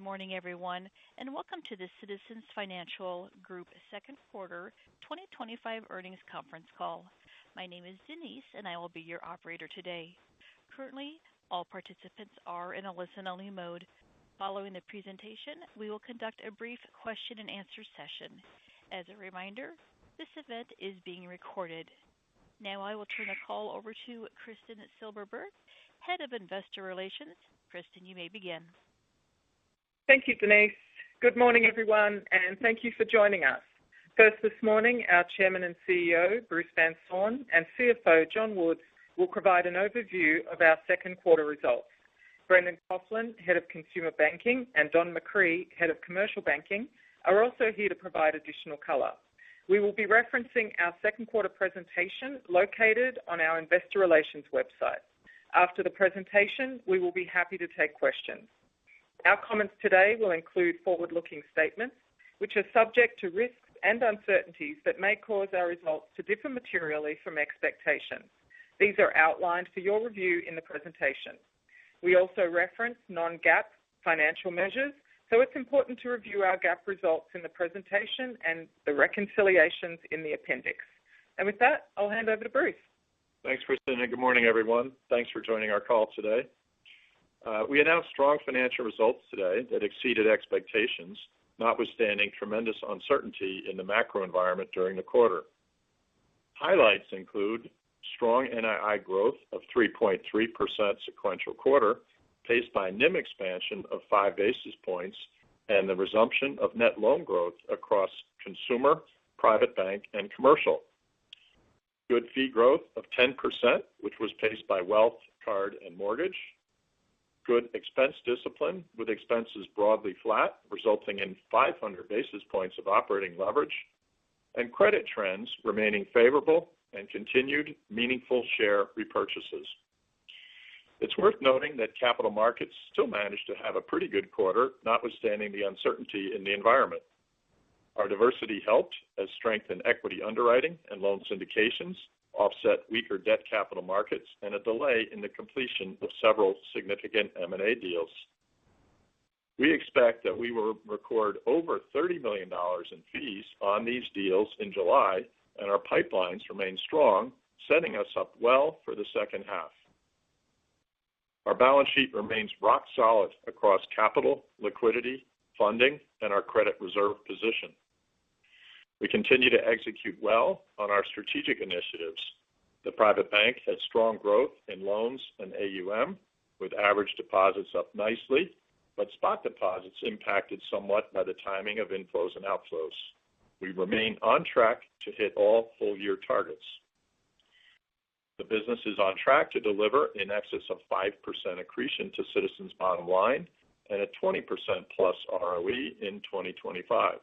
morning, everyone, and welcome to the Citizens Financial Group second quarter 2025 earnings conference call. My name is Denise, and I will be your operator today. Currently, all participants are in a listen-only mode. Following the presentation, we will conduct a brief question-and-answer session. As a reminder, this event is being recorded. Now I will turn the call over to Kristin Silberberg, Head of Investor Relations. Kristin, you may begin. Thank you, Denise. Good morning, everyone, and thank you for joining us. First this morning, our Chairman and CEO, Bruce Van Saun, and CFO, John Woods, will provide an overview of our second quarter results. Brendan Coughlin, Head of Consumer Banking, and Don McCree, Head of Commercial Banking, are also here to provide additional color. We will be referencing our second quarter presentation located on our Investor Relations website. After the presentation, we will be happy to take questions. Our comments today will include forward-looking statements, which are subject to risks and uncertainties that may cause our results to differ materially from expectations. These are outlined for your review in the presentation. We also reference non-GAAP financial measures, so it's important to review our GAAP results in the presentation and the reconciliations in the appendix. And with that, I'll hand over to Bruce. Thanks, Kristin, and good morning, everyone. Thanks for joining our call today. We announced strong financial results today that exceeded expectations, notwithstanding tremendous uncertainty in the macro environment during the quarter. Highlights include strong NII growth of 3.3% sequential quarter, paced by NIM expansion of 5 basis points, and the resumption of net loan growth across consumer, private bank, and commercial. Good fee growth of 10%, which was paced by wealth, card, and mortgage. Good expense discipline with expenses broadly flat, resulting in 500 basis points of operating leverage, and credit trends remaining favorable and continued meaningful share repurchases. It's worth noting that capital markets still managed to have a pretty good quarter, notwithstanding the uncertainty in the environment. Our diversity helped as strength in equity underwriting and loan syndications offset weaker debt capital markets and a delay in the completion of several significant M&A deals. We expect that we will record over $30 million in fees on these deals in July, and our pipelines remain strong, setting us up well for the second half. Our balance sheet remains rock solid across capital, liquidity, funding, and our credit reserve position. We continue to execute well on our strategic initiatives. The private bank had strong growth in loans and AUM, with average deposits up nicely, but spot deposits impacted somewhat by the timing of inflows and outflows. We remain on track to hit all full-year targets. The business is on track to deliver in excess of 5% accretion to Citizens' bottom line and a 20% plus ROE in 2025.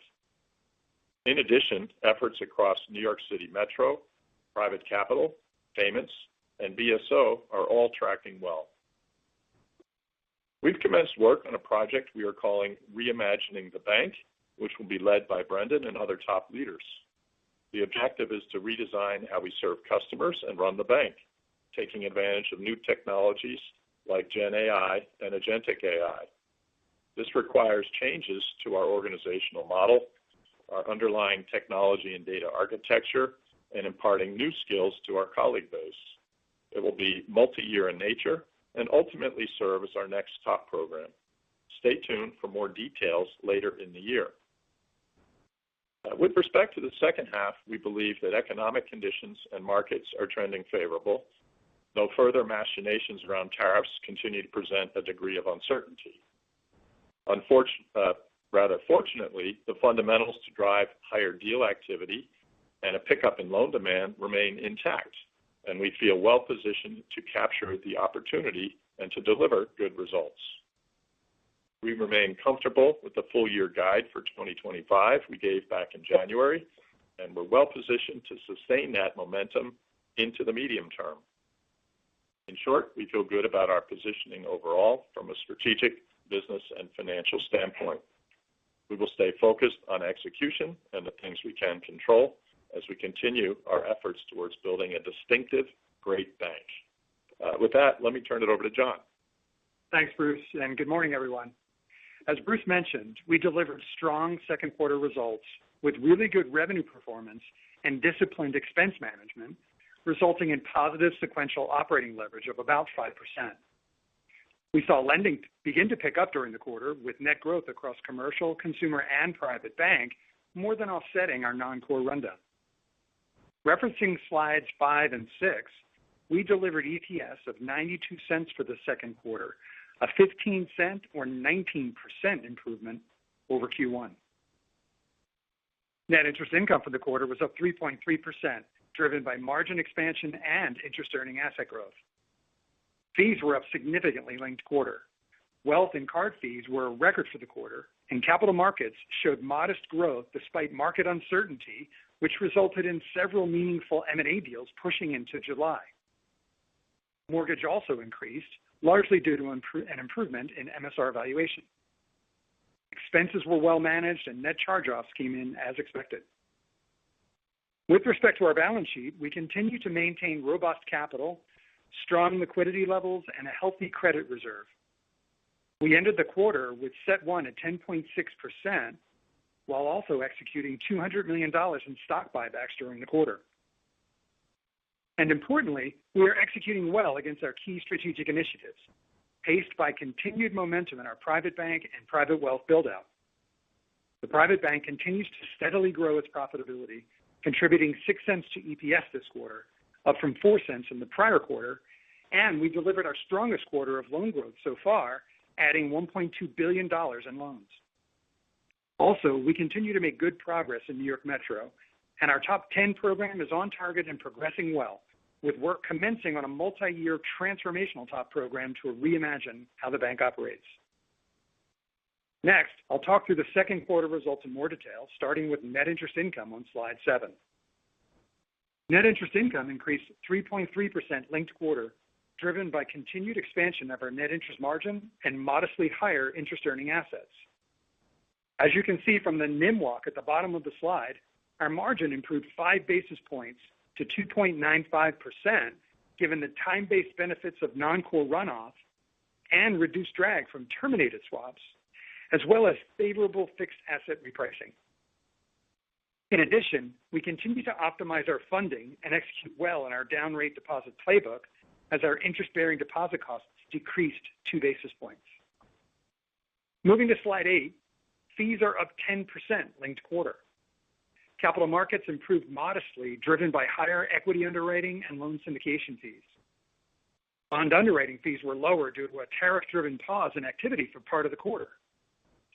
In addition, efforts across New York City Metro, private capital, payments, and BSO are all tracking well. We've commenced work on a project we are calling Reimagining the Bank, which will be led by Brendan and other top leaders. The objective is to redesign how we serve customers and run the bank, taking advantage of new technologies like Gen AI and Agentic AI. This requires changes to our organizational model, our underlying technology and data architecture, and imparting new skills to our colleague base. It will be multi-year in nature and ultimately serve as our next top program. Stay tuned for more details later in the year. With respect to the second half, we believe that economic conditions and markets are trending favorable, though further machinations around tariffs continue to present a degree of uncertainty. Fortunately, the fundamentals to drive higher deal activity and a pickup in loan demand remain intact, and we feel well positioned to capture the opportunity and to deliver good results. We remain comfortable with the full-year guide for 2025 we gave back in January, and we're well positioned to sustain that momentum into the medium term. In short, we feel good about our positioning overall from a strategic, business, and financial standpoint. We will stay focused on execution and the things we can control as we continue our efforts towards building a distinctive, great bank. With that, let me turn it over to John. Thanks, Bruce, and good morning, everyone. As Bruce mentioned, we delivered strong second quarter results with really good revenue performance and disciplined expense management, resulting in positive sequential operating leverage of about 5%. We saw lending begin to pick up during the quarter with net growth across commercial, consumer, and private bank, more than offsetting our non-core rundown. Referencing slides 5 and 6, we delivered EPS of 92 cents for the second quarter, a 15-cent or 19% improvement over Q1. Net interest income for the quarter was up 3.3%, driven by margin expansion and interest-earning asset growth. Fees were up significantly linked quarter. Wealth and card fees were a record for the quarter, and capital markets showed modest growth despite market uncertainty, which resulted in several meaningful M&A deals pushing into July. Mortgage also increased, largely due to an improvement in MSR valuation. Expenses were well managed and net charge-offs came in as expected. With respect to our balance sheet, we continue to maintain robust capital, strong liquidity levels, and a healthy credit reserve. We ended the quarter with CET1 at 10.6%, while also executing $200 million in stock buybacks during the quarter. And importantly, we are executing well against our key strategic initiatives, paced by continued momentum in our private bank and private wealth build-out. The private bank continues to steadily grow its profitability, contributing 6 cents to EPS this quarter, up from 4 cents in the prior quarter, and we delivered our strongest quarter of loan growth so far, adding $1.2 billion in loans. Also, we continue to make good progress in New York Metro, and our Top 10 program is on target and progressing well, with work commencing on a multi-year transformational TOP program to reimagine how the bank operates. Next, I'll talk through the second quarter results in more detail, starting with net interest income on slide 7. Net interest income increased 3.3% linked quarter, driven by continued expansion of our net interest margin and modestly higher interest-earning assets. As you can see from the NIM walk at the bottom of the slide, our margin improved 5 basis points to 2.95%, given the time-based benefits of non-core runoff and reduced drag from terminated swaps, as well as favorable fixed asset repricing. In addition, we continue to optimize our funding and execute well in our down rate deposit playbook as our interest-bearing deposit costs decreased 2 basis points. Moving to slide 8, fees are up 10% linked quarter. Capital markets improved modestly, driven by higher equity underwriting and loan syndication fees. Bond underwriting fees were lower due to a tariff-driven pause in activity for part of the quarter.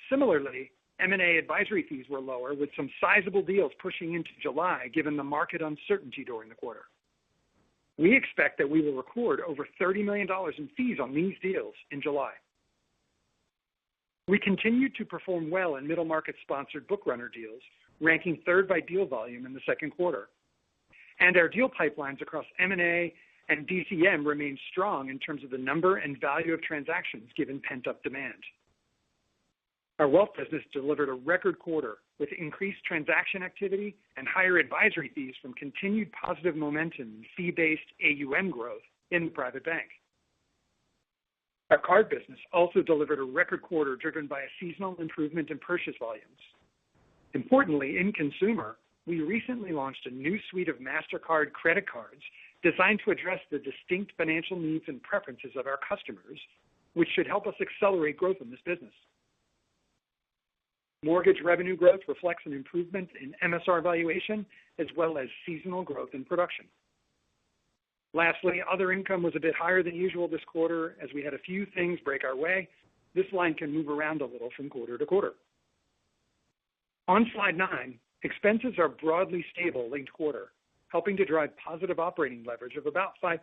Similarly, M&A advisory fees were lower, with some sizable deals pushing into July given the market uncertainty during the quarter. We expect that we will record over $30 million in fees on these deals in July. We continued to perform well in middle market sponsored bookrunner deals, ranking third by deal volume in the second quarter. And our deal pipelines across M&A and DCM remain strong in terms of the number and value of transactions given pent-up demand. Our wealth business delivered a record quarter with increased transaction activity and higher advisory fees from continued positive momentum in fee-based AUM growth in the private bank. Our card business also delivered a record quarter driven by a seasonal improvement in purchase volumes. Importantly, in consumer, we recently launched a new suite of MasterCard credit cards designed to address the distinct financial needs and preferences of our customers, which should help us accelerate growth in this business. Mortgage revenue growth reflects an improvement in MSR valuation as well as seasonal growth in production. Lastly, other income was a bit higher than usual this quarter as we had a few things break our way. This line can move around a little from quarter to quarter. On slide 9, expenses are broadly stable linked quarter, helping to drive positive operating leverage of about 5%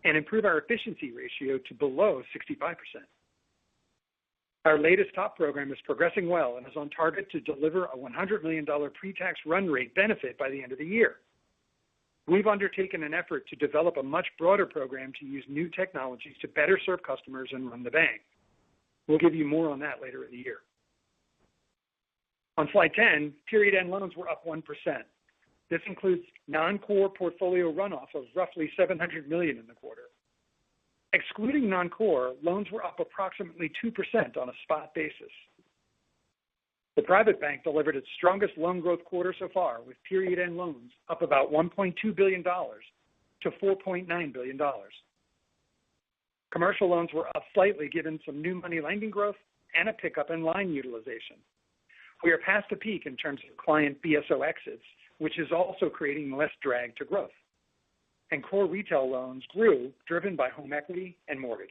and improve our efficiency ratio to below 65%. Our latest TOP program is progressing well and is on target to deliver a $100 million pre-tax run rate benefit by the end of the year. We've undertaken an effort to develop a much broader program to use new technologies to better serve customers and run the bank. We'll give you more on that later in the year. On slide 10, period-end loans were up 1%. This includes non-core portfolio runoff of roughly $700 million in the quarter. Excluding non-core, loans were up approximately 2% on a spot basis. The private bank delivered its strongest loan growth quarter so far, with period-end loans up about $1.2 billion to $4.9 billion. Commercial loans were up slightly given some new money lending growth and a pickup in line utilization. We are past the peak in terms of client BSO exits, which is also creating less drag to growth. And core retail loans grew, driven by home equity and mortgage.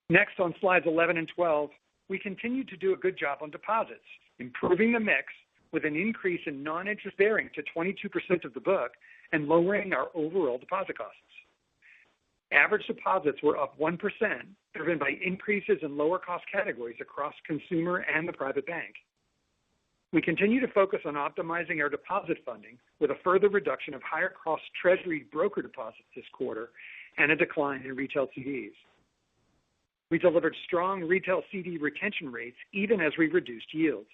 Next, on slides 11 and 12, we continue to do a good job on deposits, improving the mix with an increase in non-interest bearing to 22% of the book and lowering our overall deposit costs. Average deposits were up 1%, driven by increases in lower cost categories across consumer and the private bank. We continue to focus on optimizing our deposit funding with a further reduction of higher cost Treasury broker deposits this quarter and a decline in retail CDs. We delivered strong retail CD retention rates even as we reduced yields.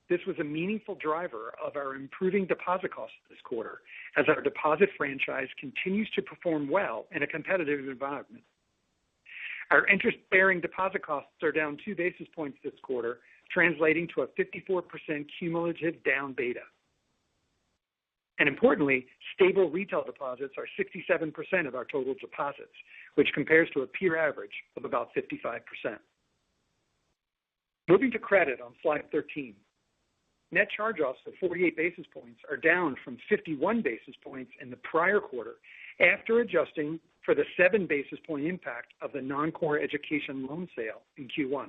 This was a meaningful driver of our improving deposit costs this quarter as our deposit franchise continues to perform well in a competitive environment. Our interest-bearing deposit costs are down 2 basis points this quarter, translating to a 54% cumulative down beta. And importantly, stable retail deposits are 67% of our total deposits, which compares to a peer average of about 55%. Moving to credit on slide 13. Net charge-offs of 48 basis points are down from 51 basis points in the prior quarter after adjusting for the 7 basis point impact of the non-core education loan sale in Q1.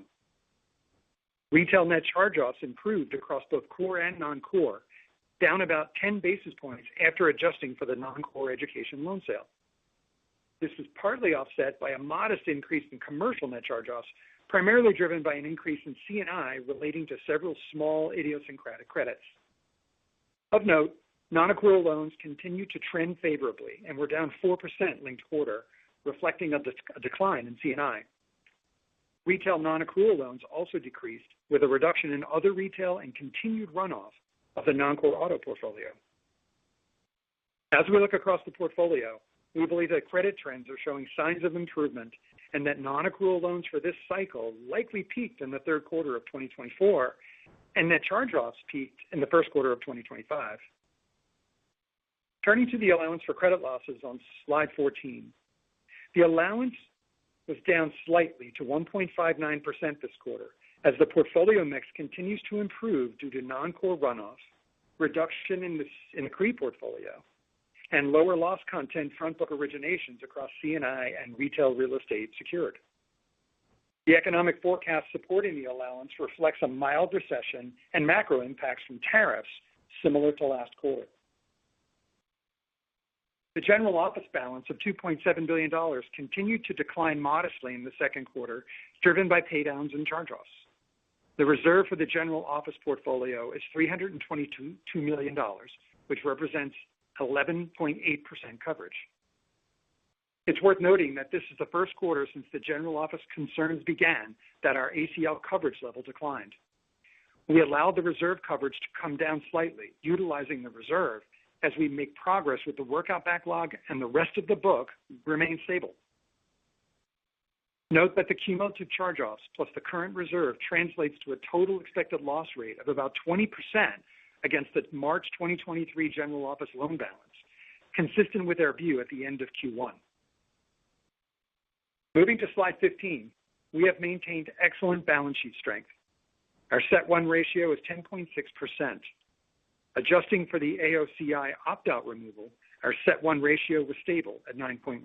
Retail net charge-offs improved across both core and non-core, down about 10 basis points after adjusting for the non-core education loan sale. This was partly offset by a modest increase in commercial net charge-offs, primarily driven by an increase in C&I relating to several small idiosyncratic credits. Of note, non-accrual loans continue to trend favorably and were down 4% linked quarter, reflecting a decline in C&I. Retail non-accrual loans also decreased, with a reduction in other retail and continued runoff of the non-core auto portfolio. As we look across the portfolio, we believe that credit trends are showing signs of improvement and that non-accrual loans for this cycle likely peaked in the third quarter of 2024 and that charge-offs peaked in the first quarter of 2025. Turning to the allowance for credit losses on slide 14, the allowance was down slightly to 1.59% this quarter as the portfolio mix continues to improve due to non-core runoff, reduction in the CRE portfolio, and lower loss content front book originations across C&I and retail real estate secured. The economic forecast supporting the allowance reflects a mild recession and macro impacts from tariffs similar to last quarter. The general office balance of $2.7 billion continued to decline modestly in the second quarter, driven by paydowns and charge-offs. The reserve for the general office portfolio is $322 million, which represents 11.8% coverage. It's worth noting that this is the first quarter since the general office concerns began that our ACL coverage level declined. We allowed the reserve coverage to come down slightly, utilizing the reserve as we make progress with the workout backlog and the rest of the book remains stable. Note that the cumulative charge-offs plus the current reserve translates to a total expected loss rate of about 20% against the March 2023 general office loan balance, consistent with our view at the end of Q1. Moving to slide 15, we have maintained excellent balance sheet strength. Our CET1 ratio is 10.6%. Adjusting for the AOCI opt-out removal, our CET1 ratio was stable at 9.1%.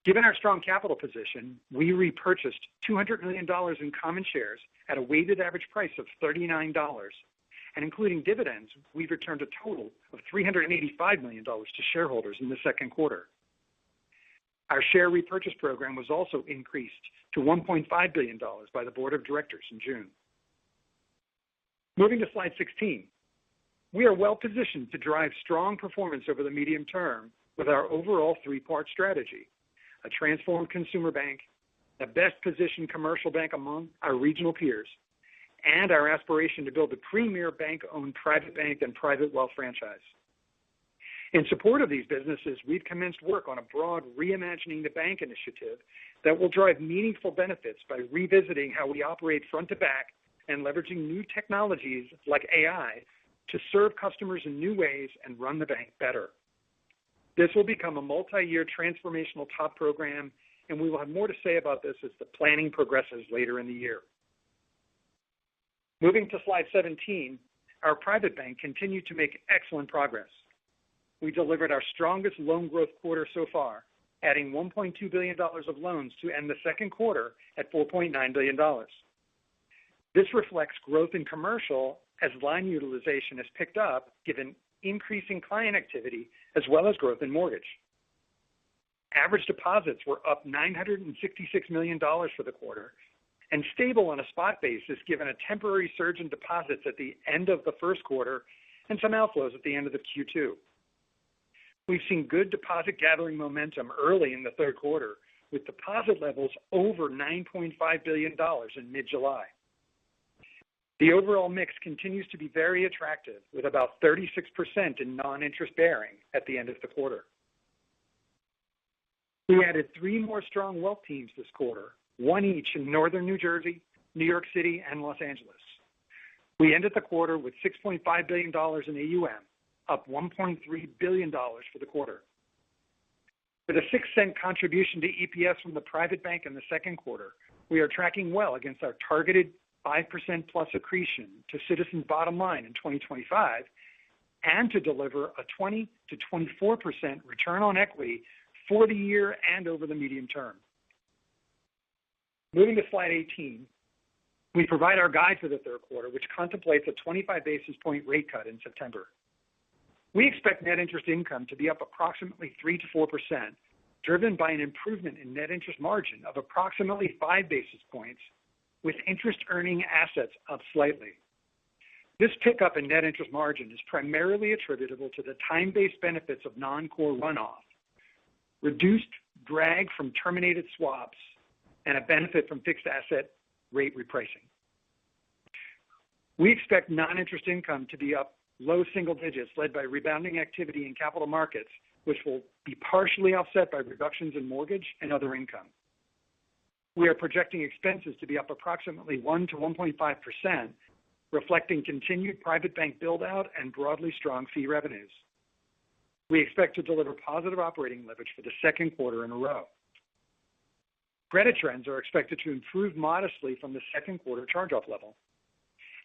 Given our strong capital position, we repurchased $200 million in common shares at a weighted average price of $39, and including dividends, we've returned a total of $385 million to shareholders in the second quarter. Our share repurchase program was also increased to $1.5 billion by the board of directors in June. Moving to slide 16, we are well positioned to drive strong performance over the medium term with our overall three-part strategy: a transformed consumer bank, the best positioned commercial bank among our regional peers, and our aspiration to build a premier bank-owned private bank and private wealth franchise. In support of these businesses, we've commenced work on a broad Reimagining the Bank initiative that will drive meaningful benefits by revisiting how we operate front to back and leveraging new technologies like AI to serve customers in new ways and run the bank better. This will become a multi-year transformational top program, and we will have more to say about this as the planning progresses later in the year. Moving to slide 17, our private bank continued to make excellent progress. We delivered our strongest loan growth quarter so far, adding $1.2 billion of loans to end the second quarter at $4.9 billion. This reflects growth in commercial as line utilization has picked up given increasing client activity as well as growth in mortgage. Average deposits were up $966 million for the quarter and stable on a spot basis given a temporary surge in deposits at the end of the first quarter and some outflows at the end of the Q2. We've seen good deposit gathering momentum early in the third quarter with deposit levels over $9.5 billion in mid-July. The overall mix continues to be very attractive with about 36% in non-interest bearing at the end of the quarter. We added 3 more strong wealth teams this quarter, 1 each in northern New Jersey, New York City, and Los Angeles. We ended the quarter with $6.5 billion in AUM, up $1.3 billion for the quarter. With a 6-cent contribution to EPS from the private bank in the second quarter, we are tracking well against our targeted 5% plus accretion to Citizens' bottom line in 2025 and to deliver a 20 to 24% return on equity for the year and over the medium term. Moving to slide 18, we provide our guide for the third quarter, which contemplates a 25 basis point rate cut in September. We expect net interest income to be up approximately 3 to 4%, driven by an improvement in net interest margin of approximately 5 basis points, with interest earning assets up slightly. This pickup in net interest margin is primarily attributable to the time-based benefits of non-core runoff, reduced drag from terminated swaps, and a benefit from fixed asset rate repricing. We expect non-interest income to be up low single digits, led by rebounding activity in capital markets, which will be partially offset by reductions in mortgage and other income. We are projecting expenses to be up approximately 1 to 1.5%, reflecting continued private bank build-out and broadly strong fee revenues. We expect to deliver positive operating leverage for the second quarter in a row. Credit trends are expected to improve modestly from the second quarter charge-off level.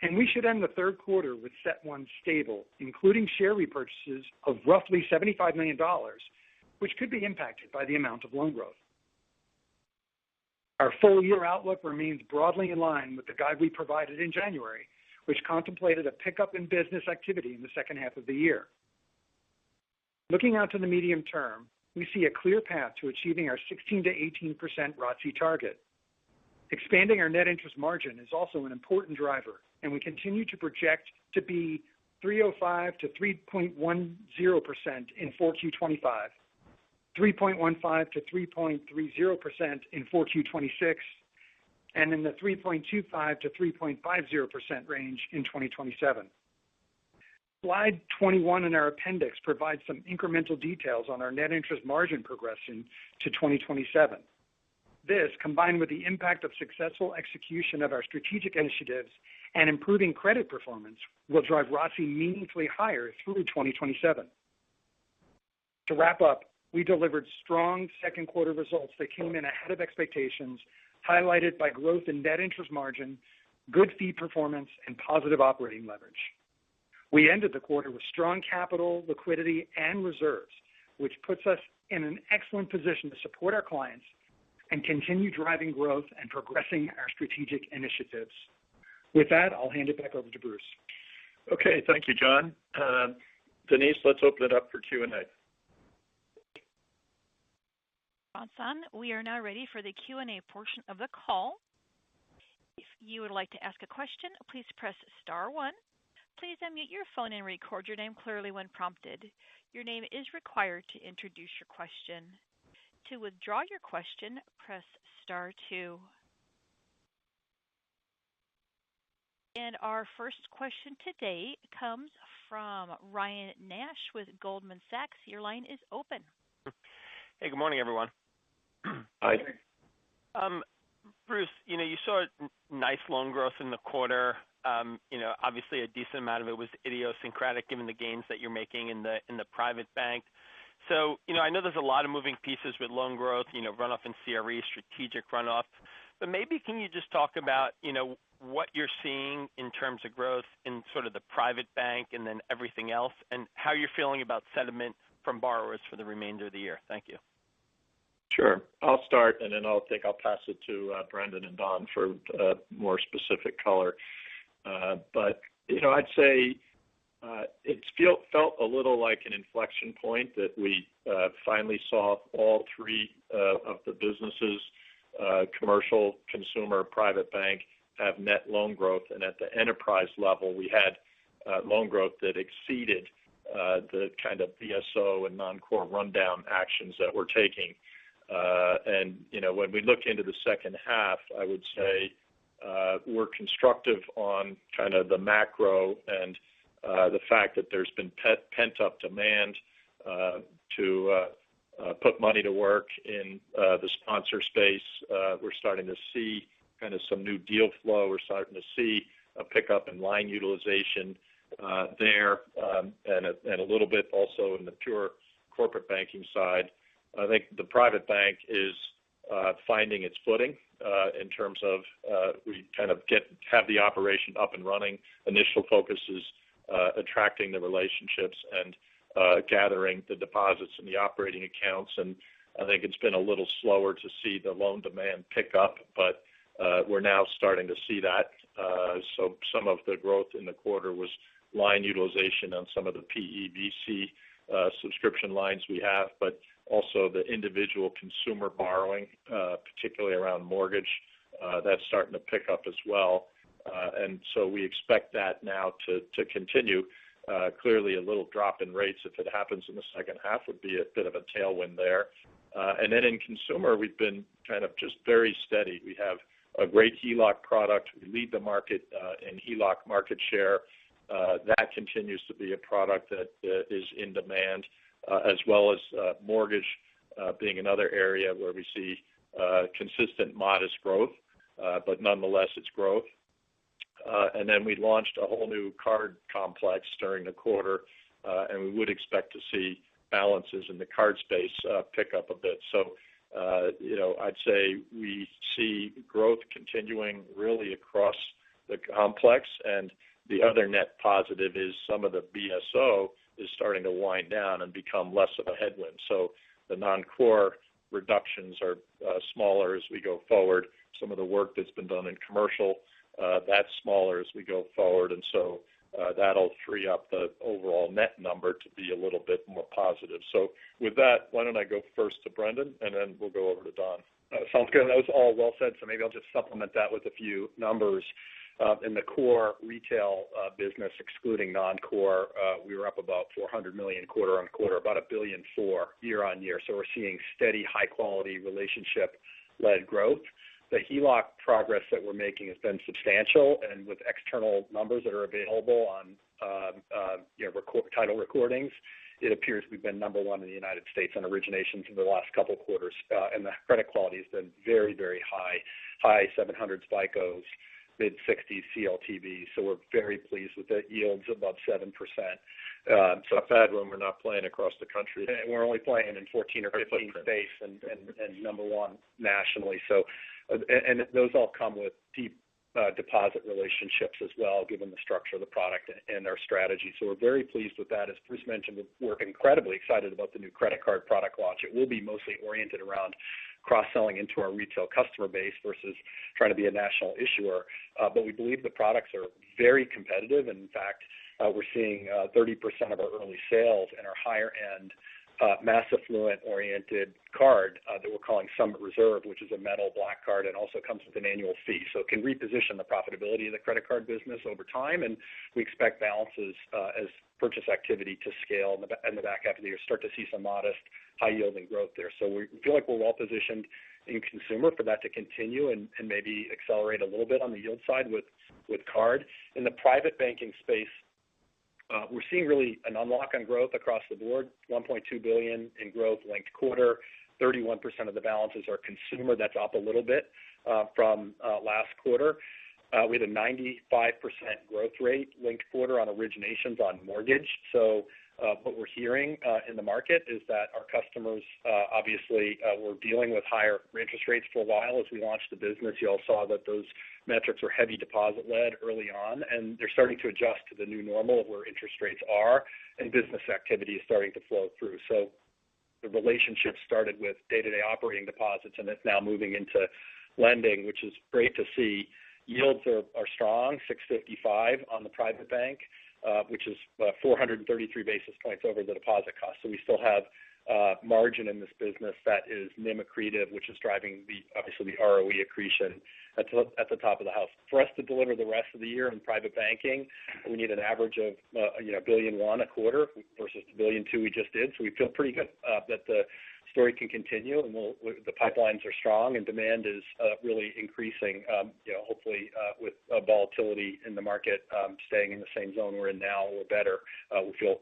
And we should end the third quarter with CET1 stable, including share repurchases of roughly $75 million, which could be impacted by the amount of loan growth. Our full-year outlook remains broadly in line with the guide we provided in January, which contemplated a pickup in business activity in the second half of the year. Looking out to the medium term, we see a clear path to achieving our 16 to 18% ROTCE target. Expanding our net interest margin is also an important driver, and we continue to project to be 3.05 to 3.10% in 4Q25, 3.15 to 3.30% in 4Q26, and in the 3.25 to 3.50% range in 2027. Slide 21 in our appendix provides some incremental details on our net interest margin progression to 2027. This, combined with the impact of successful execution of our strategic initiatives and improving credit performance, will drive ROTCE meaningfully higher through 2027. To wrap up, we delivered strong second quarter results that came in ahead of expectations, highlighted by growth in net interest margin, good fee performance, and positive operating leverage. We ended the quarter with strong capital, liquidity, and reserves, which puts us in an excellent position to support our clients and continue driving growth and progressing our strategic initiatives. With that, I'll hand it back over to Bruce. Okay, thank you, John. Denise, let's open it up for Q&A. Johnson, we are now ready for the Q&A portion of the call. If you would like to ask a question, please press star 1. Please unmute your phone and record your name clearly when prompted. Your name is required to introduce your question. To withdraw your question, press star 2. And our first question today comes from Ryan Nash with Goldman Sachs. Your line is open. Hey, good morning, everyone. Hi. Bruce, you saw nice loan growth in the quarter. Obviously a decent amount of it was idiosyncratic given the gains that you're making in the private bank. So, I know there's a lot of moving pieces with loan growth, runoff in CRE, strategic runoff. But maybe can you just talk about, what you're seeing in terms of growth in sort of the private bank and then everything else, and how you're feeling about sentiment from borrowers for the remainder of the year? Thank you. Sure. I'll start, and then I'll pass it to Brendan and Don for more specific color. But I'd say it felt a little like an inflection point that we finally saw all three of the businesses, commercial, consumer, private bank, have net loan growth, and at the enterprise level, we had loan growth that exceeded the kind of BSO and non-core rundown actions that we're taking. And when we look into the second half, I would say we're constructive on kind of the macro and the fact that there's been pent-up demand to put money to work in the sponsor space. We're starting to see kind of some new deal flow. We're starting to see a pickup in line utilization there, and a little bit also in the pure corporate banking side. I think the private bank is finding its footing in terms of we kind of have the operation up and running. Initial focus is attracting the relationships and gathering the deposits in the operating accounts. And I think it's been a little slower to see the loan demand pick up, but we're now starting to see that. So some of the growth in the quarter was line utilization on some of the PEVC subscription lines we have, but also the individual consumer borrowing, particularly around mortgage, that's starting to pick up as well. And so we expect that now to continue. Clearly a little drop in rates, if it happens in the second half, would be a bit of a tailwind there. And then in consumer, we've been kind of just very steady. We have a great HELOC product. We lead the market in HELOC market share. That continues to be a product that is in demand, as well as mortgage being another area where we see consistent modest growth, but nonetheless it's growth. And then we launched a whole new card complex during the quarter, and we would expect to see balances in the card space pick up a bit. So, I'd say we see growth continuing really across the complex, and the other net positive is some of the BSO is starting to wind down and become less of a headwind. So the non-core reductions are smaller as we go forward. Some of the work that's been done in commercial, that's smaller as we go forward. And so that'll free up the overall net number to be a little bit more positive. So with that, why don't I go first to Brendan, and then we'll go over to Don. Sounds good. That was all well said, so maybe I'll just supplement that with a few numbers. In the core retail business, excluding non-core, we were up about $400 million quarter on quarter, about $1.4 billion year on year. So we're seeing steady, high-quality relationship-led growth. The HELOC progress that we're making has been substantial, and with external numbers that are available on title recordings, it appears we've been number one in the United States on originations in the last couple of quarters, and the credit quality has been very, very high 700s FICOs, mid-60s CLTV. So we're very pleased with it. Yields above 7%. So not bad when we're not playing across the country. And we're only playing in 14 or 15 states and number one nationally. So, and those all come with deep deposit relationships as well, given the structure of the product and our strategy. So we're very pleased with that. As Bruce mentioned, we're incredibly excited about the new credit card product launch. It will be mostly oriented around cross-selling into our retail customer base versus trying to be a national issuer. But we believe the products are very competitive. And in fact, we're seeing 30% of our early sales in our higher-end mass affluent-oriented card that we're calling Summit Reserve, which is a metal black card and also comes with an annual fee. So it can reposition the profitability of the credit card business over time, and we expect balances as purchase activity to scale in the back half of the year, start to see some modest high-yielding growth there. So we feel like we're well-positioned in consumer for that to continue and maybe accelerate a little bit on the yield side with card. In the private banking space, we're seeing really an unlock on growth across the board, $1.2 billion in growth linked quarter. 31% of the balances are consumer. That's up a little bit from last quarter. We had a 95% growth rate linked quarter on originations on mortgage. So what we're hearing in the market is that our customers obviously were dealing with higher interest rates for a while as we launched the business. You all saw that those metrics were heavy deposit-led early on, and they're starting to adjust to the new normal of where interest rates are, and business activity is starting to flow through. So the relationship started with day-to-day operating deposits, and it's now moving into lending, which is great to see. Yields are strong, 655 on the private bank, which is 433 basis points over the deposit cost. So we still have margin in this business that is NIM accretive, which is driving obviously the ROE accretion at the top of the house. For us to deliver the rest of the year in private banking, we need an average of $1.1 billion a quarter versus the $1.2 billion we just did. So we feel pretty good that the story can continue, and the pipelines are strong, and demand is really increasing. Hopefully with volatility in the market staying in the same zone we're in now or better, we feel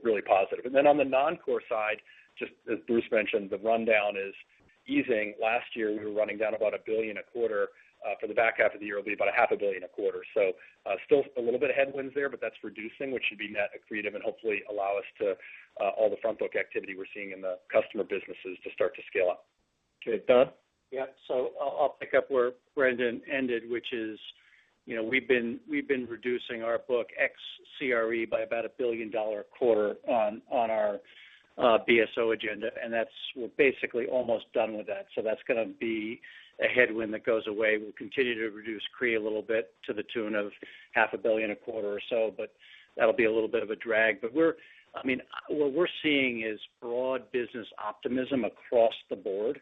really positive. And then on the non-core side, just as Bruce mentioned, the rundown is easing. Last year we were running down about $1 billion a quarter. For the back half of the year, it'll be about $500 million a quarter. So still a little bit of headwinds there, but that's reducing, which should be net accretive and hopefully allow us to all the front book activity we're seeing in the customer businesses to start to scale up. Okay, Don? Yeah, so I'll pick up where Brendan ended, which is, we've been reducing our book ex CRE by about $1 billion a quarter on our BSO agenda, and we're basically almost done with that. So that's going to be a headwind that goes away. We'll continue to reduce CRE a little bit to the tune of $500 million a quarter or so, but that'll be a little bit of a drag. But what we're seeing is broad business optimism across the board.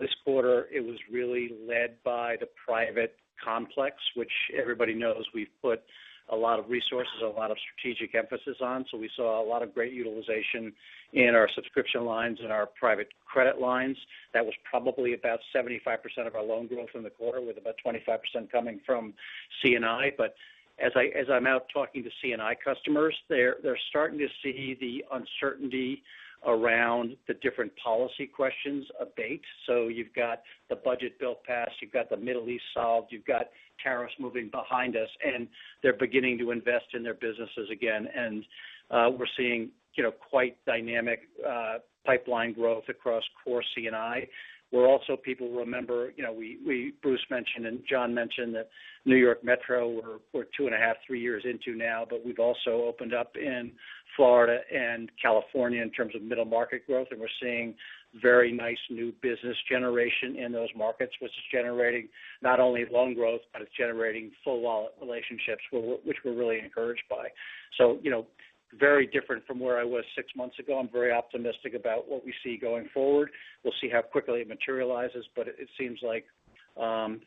This quarter, it was really led by the private complex, which everybody knows we've put a lot of resources, a lot of strategic emphasis on. So we saw a lot of great utilization in our subscription lines and our private credit lines. That was probably about 75% of our loan growth in the quarter, with about 25% coming from C&I. But as I'm out talking to C&I customers, they're starting to see the uncertainty around the different policy questions abate. So you've got the budget bill passed, you've got the Middle East solved, you've got tariffs moving behind us, and they're beginning to invest in their businesses again. And we're seeing, quite dynamic pipeline growth across core C&I. We're also, people remember, Bruce mentioned and John mentioned that New York Metro, we're 2.5, 3 years into now, but we've also opened up in Florida and California in terms of middle market growth, and we're seeing very nice new business generation in those markets, which is generating not only loan growth, but it's generating full wallet relationships, which we're really encouraged by. So, very different from where I was 6 months ago. I'm very optimistic about what we see going forward. We'll see how quickly it materializes, but it seems like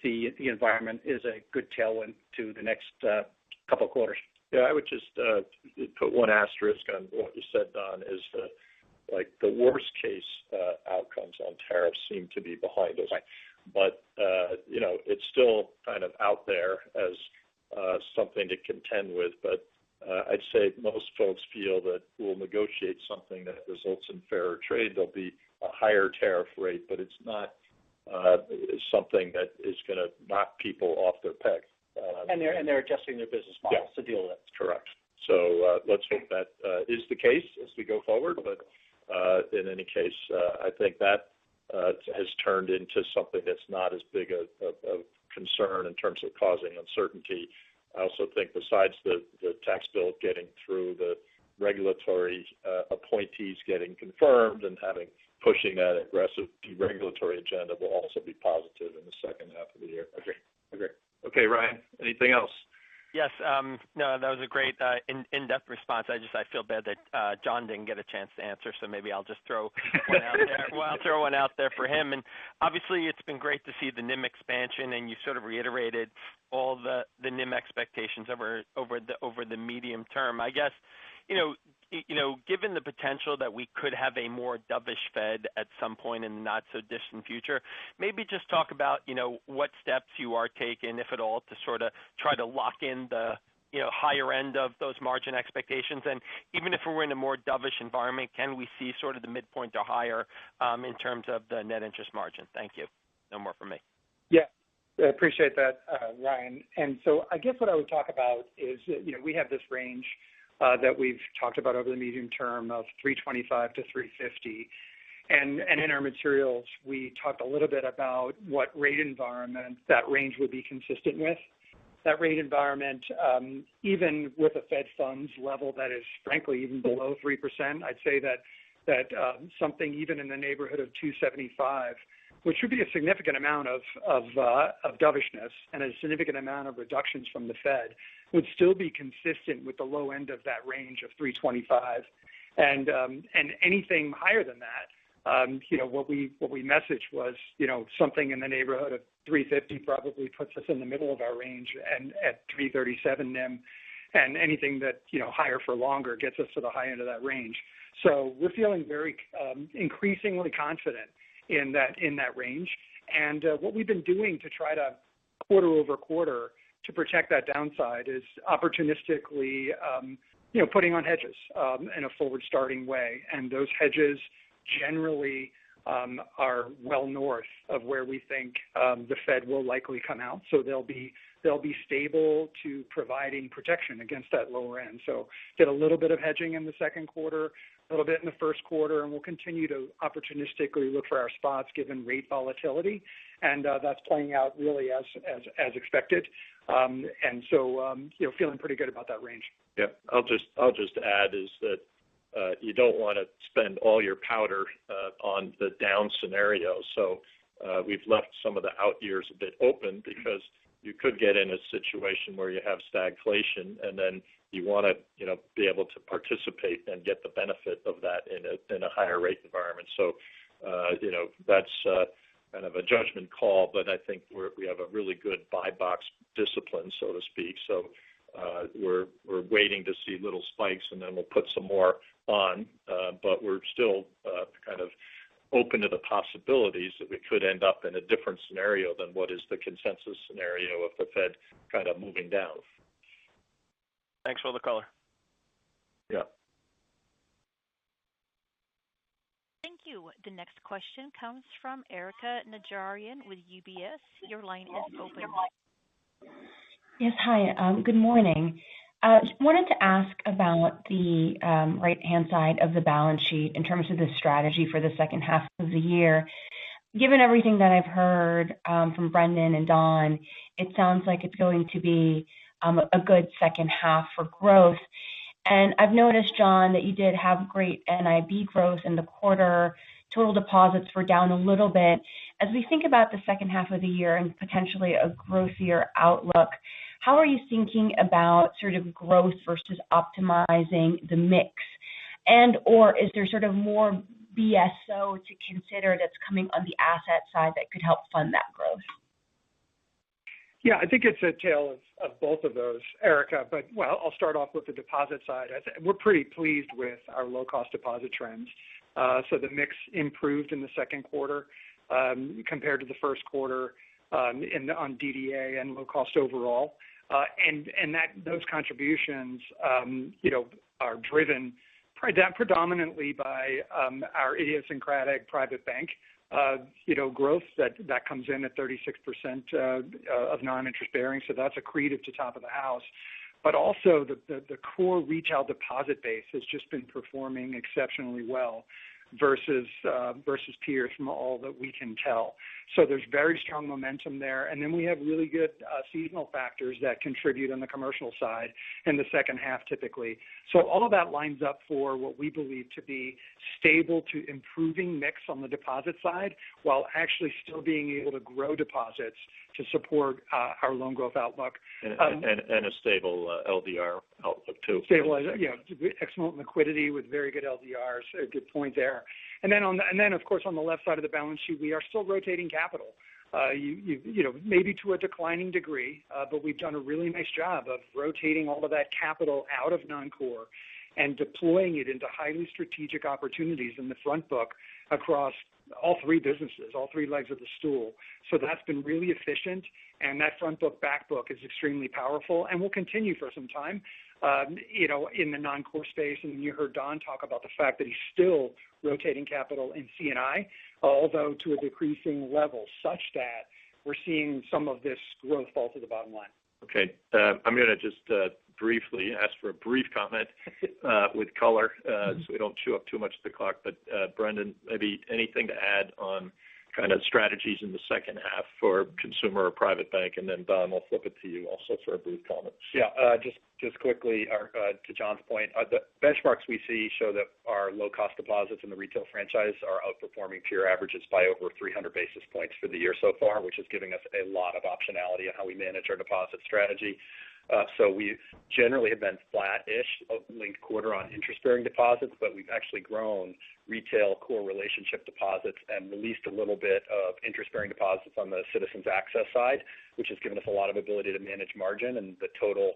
the environment is a good tailwind to the next couple of quarters. Yeah, I would just put one asterisk on what you said, Don, is the worst case outcomes on tariffs seem to be behind us. Right. But, it's still kind of out there as something to contend with. But I'd say most folks feel that we'll negotiate something that results in fairer trade. There'll be a higher tariff rate, but it's not something that is going to knock people off their peg. And they're adjusting their business models to deal with it. Correct. So let's hope that is the case as we go forward. But in any case, I think that has turned into something that's not as big a concern in terms of causing uncertainty. I also think besides the tax bill getting through, the regulatory appointees getting confirmed and pushing that aggressive deregulatory agenda will also be positive in the second half of the year. Agree. Okay, Ryan, anything else? Yes. No, that was a great in-depth response. I feel bad that John didn't get a chance to answer, so maybe I'll just throw one out there. Well, I'll throw one out there for him. And obviously, it's been great to see the NIM expansion, and you sort of reiterated all the NIM expectations over the medium term. I guess, given the potential that we could have a more dovish Fed at some point in the not so distant future, maybe just talk about, what steps you are taking, if at all, to sort of try to lock in the, higher end of those margin expectations. And even if we're in a more dovish environment, can we see sort of the midpoint or higher in terms of the net interest margin? Thank you. No more from me. Yeah, I appreciate that, Ryan. And so I guess what I would talk about is, we have this range that we've talked about over the medium term of 325 to 350. And in our materials, we talked a little bit about what rate environment that range would be consistent with. That rate environment, even with a Fed funds level that is frankly even below 3%, I'd say that something even in the neighborhood of 275, which would be a significant amount of dovishness and a significant amount of reductions from the Fed, would still be consistent with the low end of that range of 325, and anything higher than that. What we messaged was, something in the neighborhood of 350 probably puts us in the middle of our range, and at 337 NIM, and anything that, higher for longer gets us to the high end of that range. So we're feeling very increasingly confident in that range. And what we've been doing to try to quarter over quarter to protect that downside is opportunistically, putting on hedges in a forward starting way. And those hedges generally are well north of where we think the Fed will likely come out. So they'll be stable to providing protection against that lower end. So did a little bit of hedging in the second quarter, a little bit in the first quarter, and we'll continue to opportunistically look for our spots given rate volatility. And that's playing out really as expected. And so, feeling pretty good about that range. Yeah, I'll just add is that you don't want to spend all your powder on the down scenario. So we've left some of the out years a bit open because you could get in a situation where you have stagflation, and then you want to, be able to participate and get the benefit of that in a higher rate environment. So, that's kind of a judgment call, but I think we have a really good buy box discipline, so to speak. So we're waiting to see little spikes, and then we'll put some more on, but we're still kind of open to the possibilities that we could end up in a different scenario than what is the consensus scenario of the Fed kind of moving down. Thanks for the color. Yeah. Thank you. The next question comes from Erika Najarian with UBS. Your line is open. Yes, hi. Good morning. Wanted to ask about the right-hand side of the balance sheet in terms of the strategy for the second half of the year. Given everything that I've heard from Brendan and Don, it sounds like it's going to be a good second half for growth. And I've noticed, John, that you did have great NIB growth in the quarter. Total deposits were down a little bit. As we think about the second half of the year and potentially a growthier outlook, how are you thinking about sort of growth versus optimizing the mix? And or is there sort of more BSO to consider that's coming on the asset side that could help fund that growth? Yeah, I think it's a tale of both of those, Erika. But, I'll start off with the deposit side. We're pretty pleased with our low-cost deposit trends. So the mix improved in the second quarter compared to the first quarter on DDA and low-cost overall. And those contributions, are driven predominantly by our idiosyncratic private bank, growth that comes in at 36% of non-interest bearing. So that's accretive to top of the house. But also the core retail deposit base has just been performing exceptionally well versus peers from all that we can tell. So there's very strong momentum there. And then we have really good seasonal factors that contribute on the commercial side in the second half typically. So all of that lines up for what we believe to be stable to improving mix on the deposit side while actually still being able to grow deposits to support our loan growth outlook. And a stable LDR outlook too. Stable, excellent liquidity with very good LDRs. A good point there. And then of course on the left side of the balance sheet, we are still rotating capital. Maybe to a declining degree, but we've done a really nice job of rotating all of that capital out of non-core and deploying it into highly strategic opportunities in the front book across all three businesses, all three legs of the stool. So that's been really efficient, and that front book, back book is extremely powerful and will continue for some time, in the non-core space. And you heard Don talk about the fact that he's still rotating capital in C&I, although to a decreasing level, such that we're seeing some of this growth fall to the bottom line. Okay. I'm going to just briefly ask for a brief comment with color so we don't chew up too much of the clock. But Brendan, maybe anything to add on kind of strategies in the second half for consumer or private bank, and then Don, I'll flip it to you also for a brief comment. Yeah, just quickly to John's point, the benchmarks we see show that our low-cost deposits in the retail franchise are outperforming peer averages by over 300 basis points for the year so far, which is giving us a lot of optionality on how we manage our deposit strategy. So we generally have been flat-ish linked quarter on interest-bearing deposits, but we've actually grown retail core relationship deposits and released a little bit of interest-bearing deposits on the Citizens Access side, which has given us a lot of ability to manage margin, and the total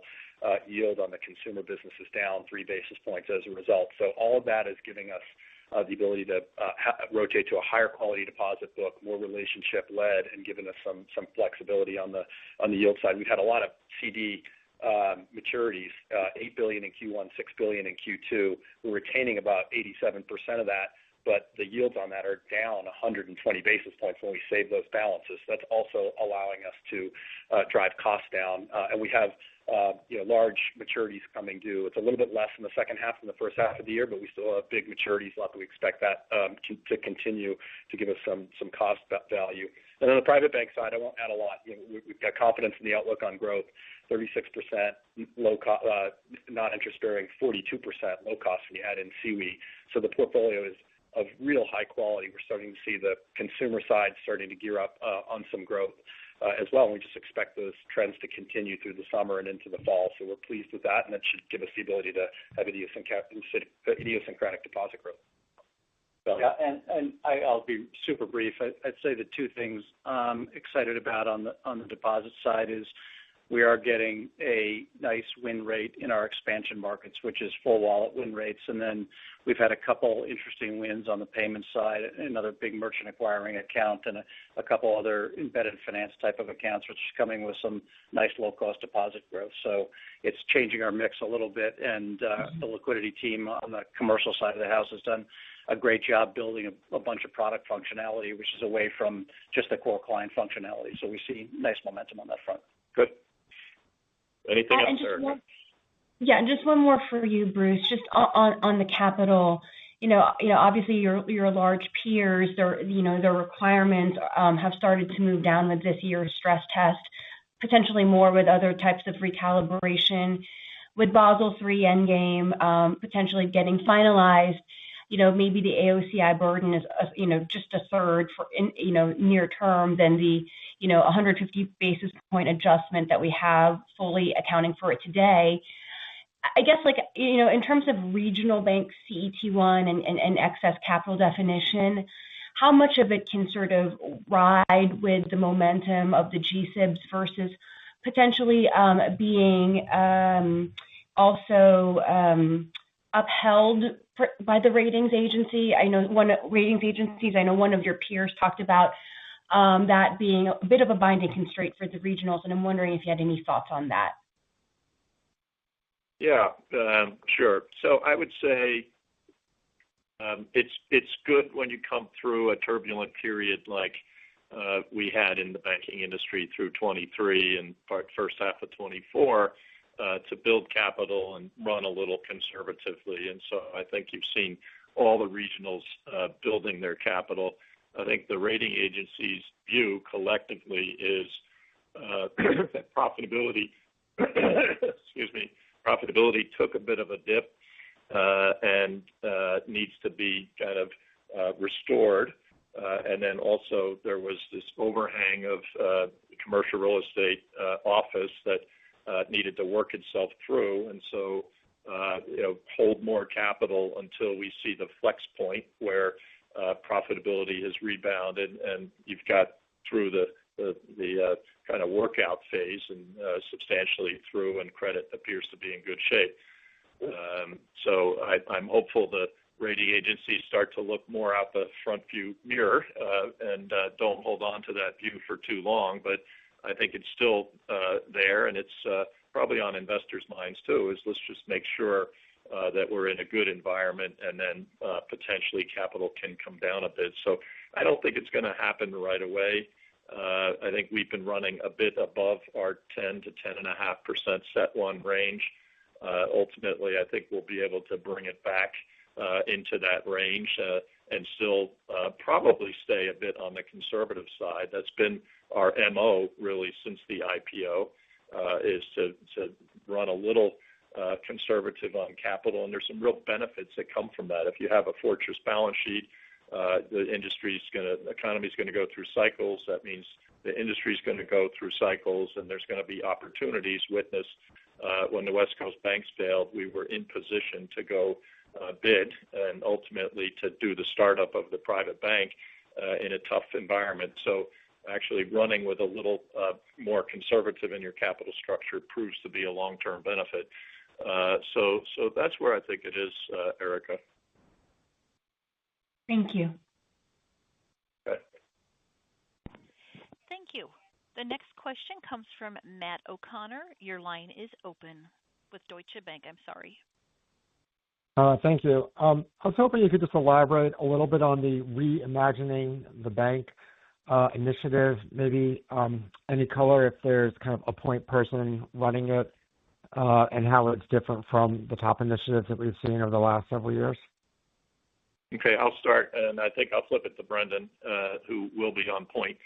yield on the consumer business is down 3 basis points as a result. So all of that is giving us the ability to rotate to a higher quality deposit book, more relationship led, and giving us some flexibility on the yield side. We've had a lot of CD maturities, $8 billion in Q1, $6 billion in Q2. We're retaining about 87% of that, but the yields on that are down 120 basis points when we save those balances. That's also allowing us to drive costs down, and we have large maturities coming due. It's a little bit less in the second half than the first half of the year, but we still have big maturities left. We expect that to continue to give us some cost value. And on the private bank side, I won't add a lot. We've got confidence in the outlook on growth, 36% low cost, non-interest bearing, 42% low cost when you add in CWE. So the portfolio is of real high quality. We're starting to see the consumer side starting to gear up on some growth as well. And we just expect those trends to continue through the summer and into the fall. So we're pleased with that, and that should give us the ability to have idiosyncratic deposit growth. So. Yeah, and I'll be super brief. I'd say the two things I'm excited about on the deposit side is we are getting a nice win rate in our expansion markets, which is full wallet win rates. And then we've had a couple interesting wins on the payment side, another big merchant acquiring account, and a couple other embedded finance type of accounts, which is coming with some nice low-cost deposit growth. So it's changing our mix a little bit, and the liquidity team on the commercial side of the house has done a great job building a bunch of product functionality, which is away from just the core client functionality. So we see nice momentum on that front. Good. Anything else there? Just one more for you, Bruce. Just on the capital, obviously your large peers, their requirements have started to move down with this year's stress test, potentially more with other types of recalibration, with Basel III Endgame potentially getting finalized. Maybe the AOCI burden is, just a third for, near term than the, 150 basis point adjustment that we have fully accounting for it today. I guess, in terms of regional bank CET1 and excess capital definition, how much of it can sort of ride with the momentum of the GSIBs versus potentially being also upheld by the ratings agency? I know one of your peers talked about that being a bit of a binding constraint for the regionals, and I'm wondering if you had any thoughts on that. Yeah, sure. So I would say it's good when you come through a turbulent period like we had in the banking industry through 23 and first half of 24 to build capital and run a little conservatively. And so I think you've seen all the regionals building their capital. I think the rating agency's view collectively is that profitability, profitability took a bit of a dip and needs to be kind of restored. And then also there was this overhang of commercial real estate office that needed to work itself through. And so, hold more capital until we see the flex point where profitability has rebounded and you've got through the kind of workout phase and substantially through, and credit appears to be in good shape. So I'm hopeful the rating agencies start to look more out the front view mirror and don't hold on to that view for too long. But I think it's still there, and it's probably on investors' minds too, is let's just make sure that we're in a good environment, and then potentially capital can come down a bit. So I don't think it's going to happen right away. I think we've been running a bit above our 10 to 10.5% CET1 range. Ultimately, I think we'll be able to bring it back into that range and still probably stay a bit on the conservative side. That's been our MO really since the IPO, is to run a little conservative on capital, and there's some real benefits that come from that. If you have a fortress balance sheet, the economy's going to go through cycles. That means the industry's going to go through cycles, and there's going to be opportunities. Witness when the West Coast banks failed, we were in position to go bid and ultimately to do the startup of the private bank in a tough environment. So actually running with a little more conservative in your capital structure proves to be a long-term benefit. So that's where I think it is, Erica. Thank you. Okay. Thank you. The next question comes from Matt O'Connor. Your line is open with Deutsche Bank. I'm sorry. Thank you. I was hoping you could just elaborate a little bit on the Reimagining the Bank initiative, maybe any color if there's kind of a point person running it, and how it's different from the top initiatives that we've seen over the last several years. Okay, I'll start, and I think I'll flip it to Brendan, who will be on point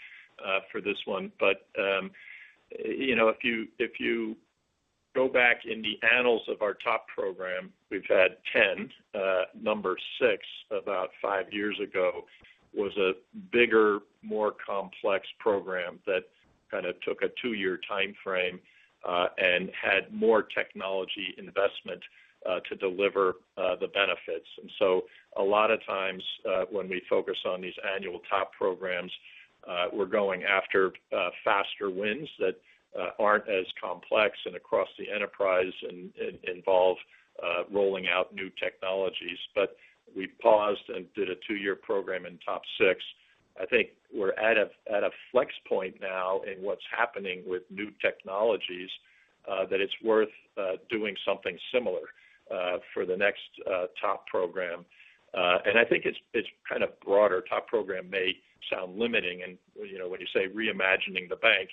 for this one. But if you go back in the annals of our top program, we've had 10. Number 6, about 5 years ago, was a bigger, more complex program that kind of took a 2-year time frame and had more technology investment to deliver the benefits. And so a lot of times when we focus on these annual top programs, we're going after faster wins that aren't as complex and across the enterprise and involve rolling out new technologies. But we paused and did a 2-year program in top 6. I think we're at a flex point now in what's happening with new technologies that it's worth doing something similar for the next top program. And I think it's kind of broader. Top program may sound limiting, and when you say reimagining the bank,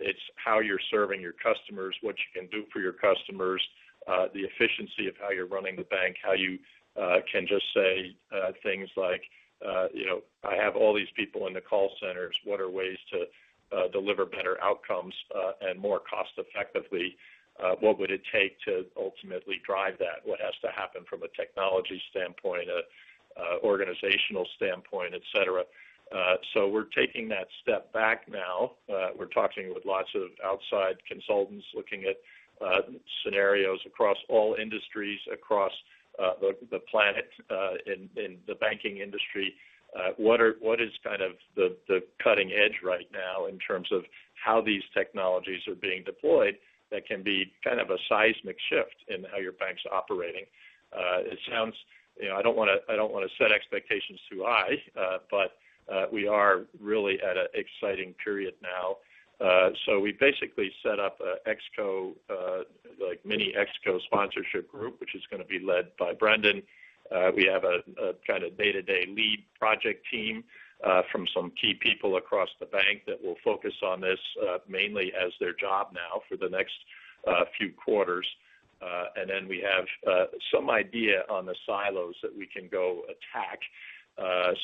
it's how you're serving your customers, what you can do for your customers, the efficiency of how you're running the bank, how you can just say things like, I have all these people in the call centers. What are ways to deliver better outcomes and more cost effectively? What would it take to ultimately drive that? What has to happen from a technology standpoint, organizational standpoint, et cetera? So we're taking that step back now. We're talking with lots of outside consultants looking at scenarios across all industries, across the planet, in the banking industry. What is kind of the cutting edge right now in terms of how these technologies are being deployed that can be kind of a seismic shift in how your bank's operating? It sounds, I don't want to set expectations too high, but we are really at an exciting period now. So we basically set up a ExCo, like mini ExCo sponsorship group, which is going to be led by Brendan. We have a kind of day-to-day lead project team from some key people across the bank that will focus on this mainly as their job now for the next few quarters. And then we have some idea on the silos that we can go attack.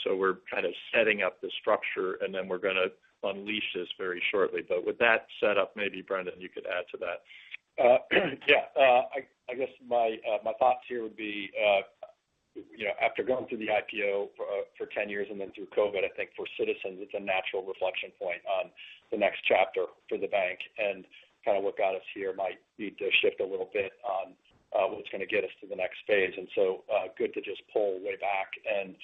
So we're kind of setting up the structure, and then we're going to unleash this very shortly. But with that set up, maybe Brendan, you could add to that. I guess my thoughts here would be, after going through the IPO for 10 years and then through COVID, I think for Citizens, it's a natural reflection point on the next chapter for the bank, and kind of what got us here might need to shift a little bit on what's going to get us to the next phase. And so good to just pull way back and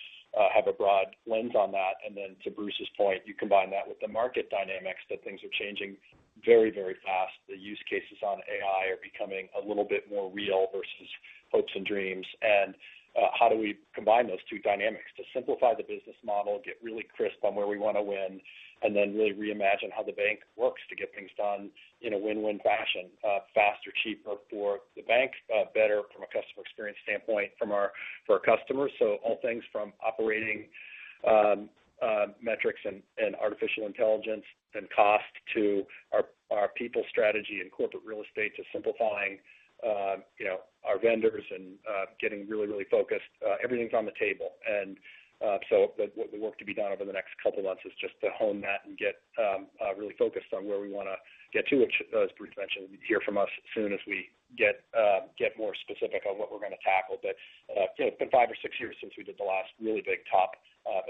have a broad lens on that. And then to Bruce's point, you combine that with the market dynamics that things are changing very, very fast. The use cases on AI are becoming a little bit more real versus hopes and dreams. And how do we combine those two dynamics to simplify the business model, get really crisp on where we want to win, and then really reimagine how the bank works to get things done in a win-win fashion, faster, cheaper for the bank, better from a customer experience standpoint for our customers. So all things from operating metrics and artificial intelligence and cost to our people strategy and corporate real estate to simplifying our vendors and getting really, really focused. Everything's on the table. And so the work to be done over the next couple of months is just to hone that and get really focused on where we want to get to, which, as Bruce mentioned, you'll hear from us as soon as we get more specific on what we're going to tackle. But it's been 5 or 6 years since we did the last really big top,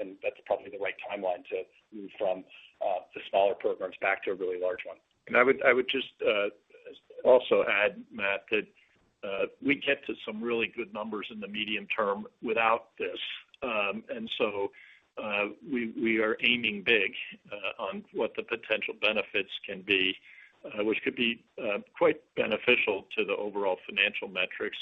and that's probably the right timeline to move from the smaller programs back to a really large one. And I would just also add, Matt, that we get to some really good numbers in the medium term without this. And so we are aiming big on what the potential benefits can be, which could be quite beneficial to the overall financial metrics.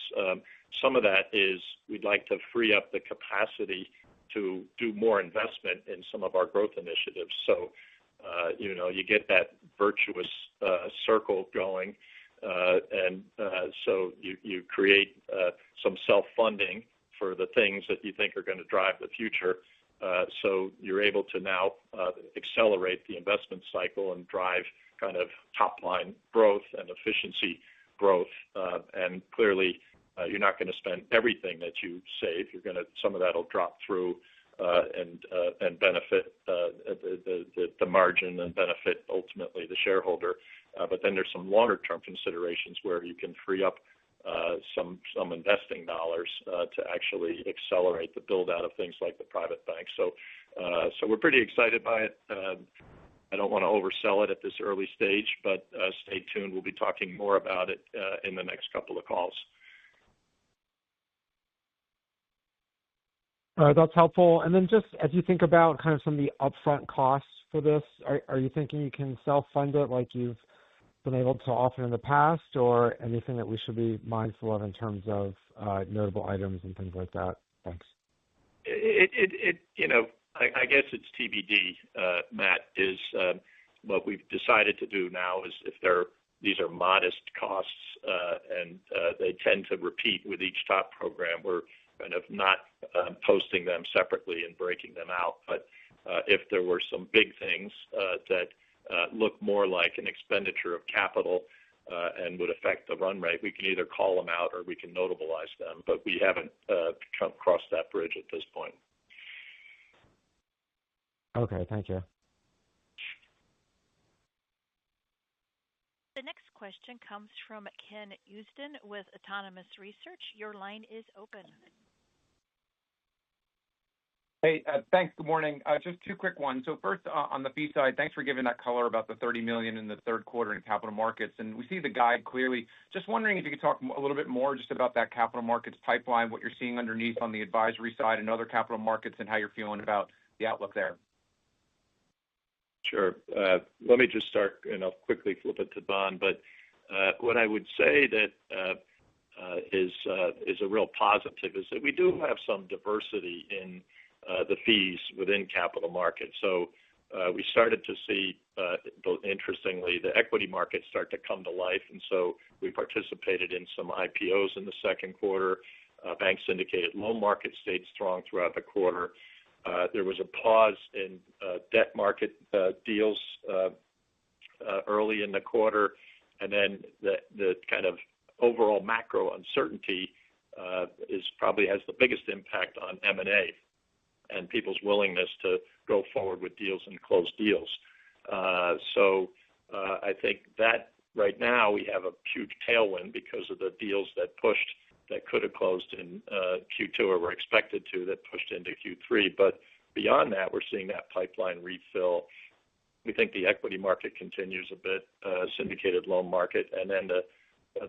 Some of that is we'd like to free up the capacity to do more investment in some of our growth initiatives. So, you get that virtuous circle going. And so you create some self-funding for the things that you think are going to drive the future. So you're able to now accelerate the investment cycle and drive kind of top-line growth and efficiency growth. And clearly, you're not going to spend everything that you save. Some of that will drop through and benefit the margin and benefit ultimately the shareholder. But then there's some longer-term considerations where you can free up some investing dollars to actually accelerate the build-out of things like the private bank. So we're pretty excited by it. I don't want to oversell it at this early stage, but stay tuned. We'll be talking more about it in the next couple of calls. That's helpful. And then just as you think about kind of some of the upfront costs for this, are you thinking you can self-fund it like you've been able to often in the past, or anything that we should be mindful of in terms of notable items and things like that? Thanks. I guess it's TBD, Matt, is what we've decided to do now is these are modest costs and they tend to repeat with each top program. We're kind of not posting them separately and breaking them out. But if there were some big things that look more like an expenditure of capital and would affect the run rate, we can either call them out or we can notabilize them. But we haven't crossed that bridge at this point. Okay, thank you. The next question comes from Ken Usdin with Autonomous Research. Your line is open. Hey, thanks. Good morning. Just two quick ones. So first, on the fee side, thanks for giving that color about the $30 million in the third quarter in capital markets. And we see the guide clearly. Just wondering if you could talk a little bit more just about that capital markets pipeline, what you're seeing underneath on the advisory side and other capital markets, and how you're feeling about the outlook there. Sure. Let me just start, and I'll quickly flip it to Don. But what I would say that is a real positive is that we do have some diversity in the fees within capital markets. So we started to see, interestingly, the equity markets start to come to life. And so we participated in some IPOs in the second quarter. Bank syndicated loan market stayed strong throughout the quarter. There was a pause in debt market deals early in the quarter. And then the kind of overall macro uncertainty probably has the biggest impact on M&A and people's willingness to go forward with deals and close deals. So I think that right now we have a huge tailwind because of the deals that could have closed in Q2 or were expected to, that pushed into Q3. But beyond that, we're seeing that pipeline refill. We think the equity market continues a bit, syndicated loan market, and then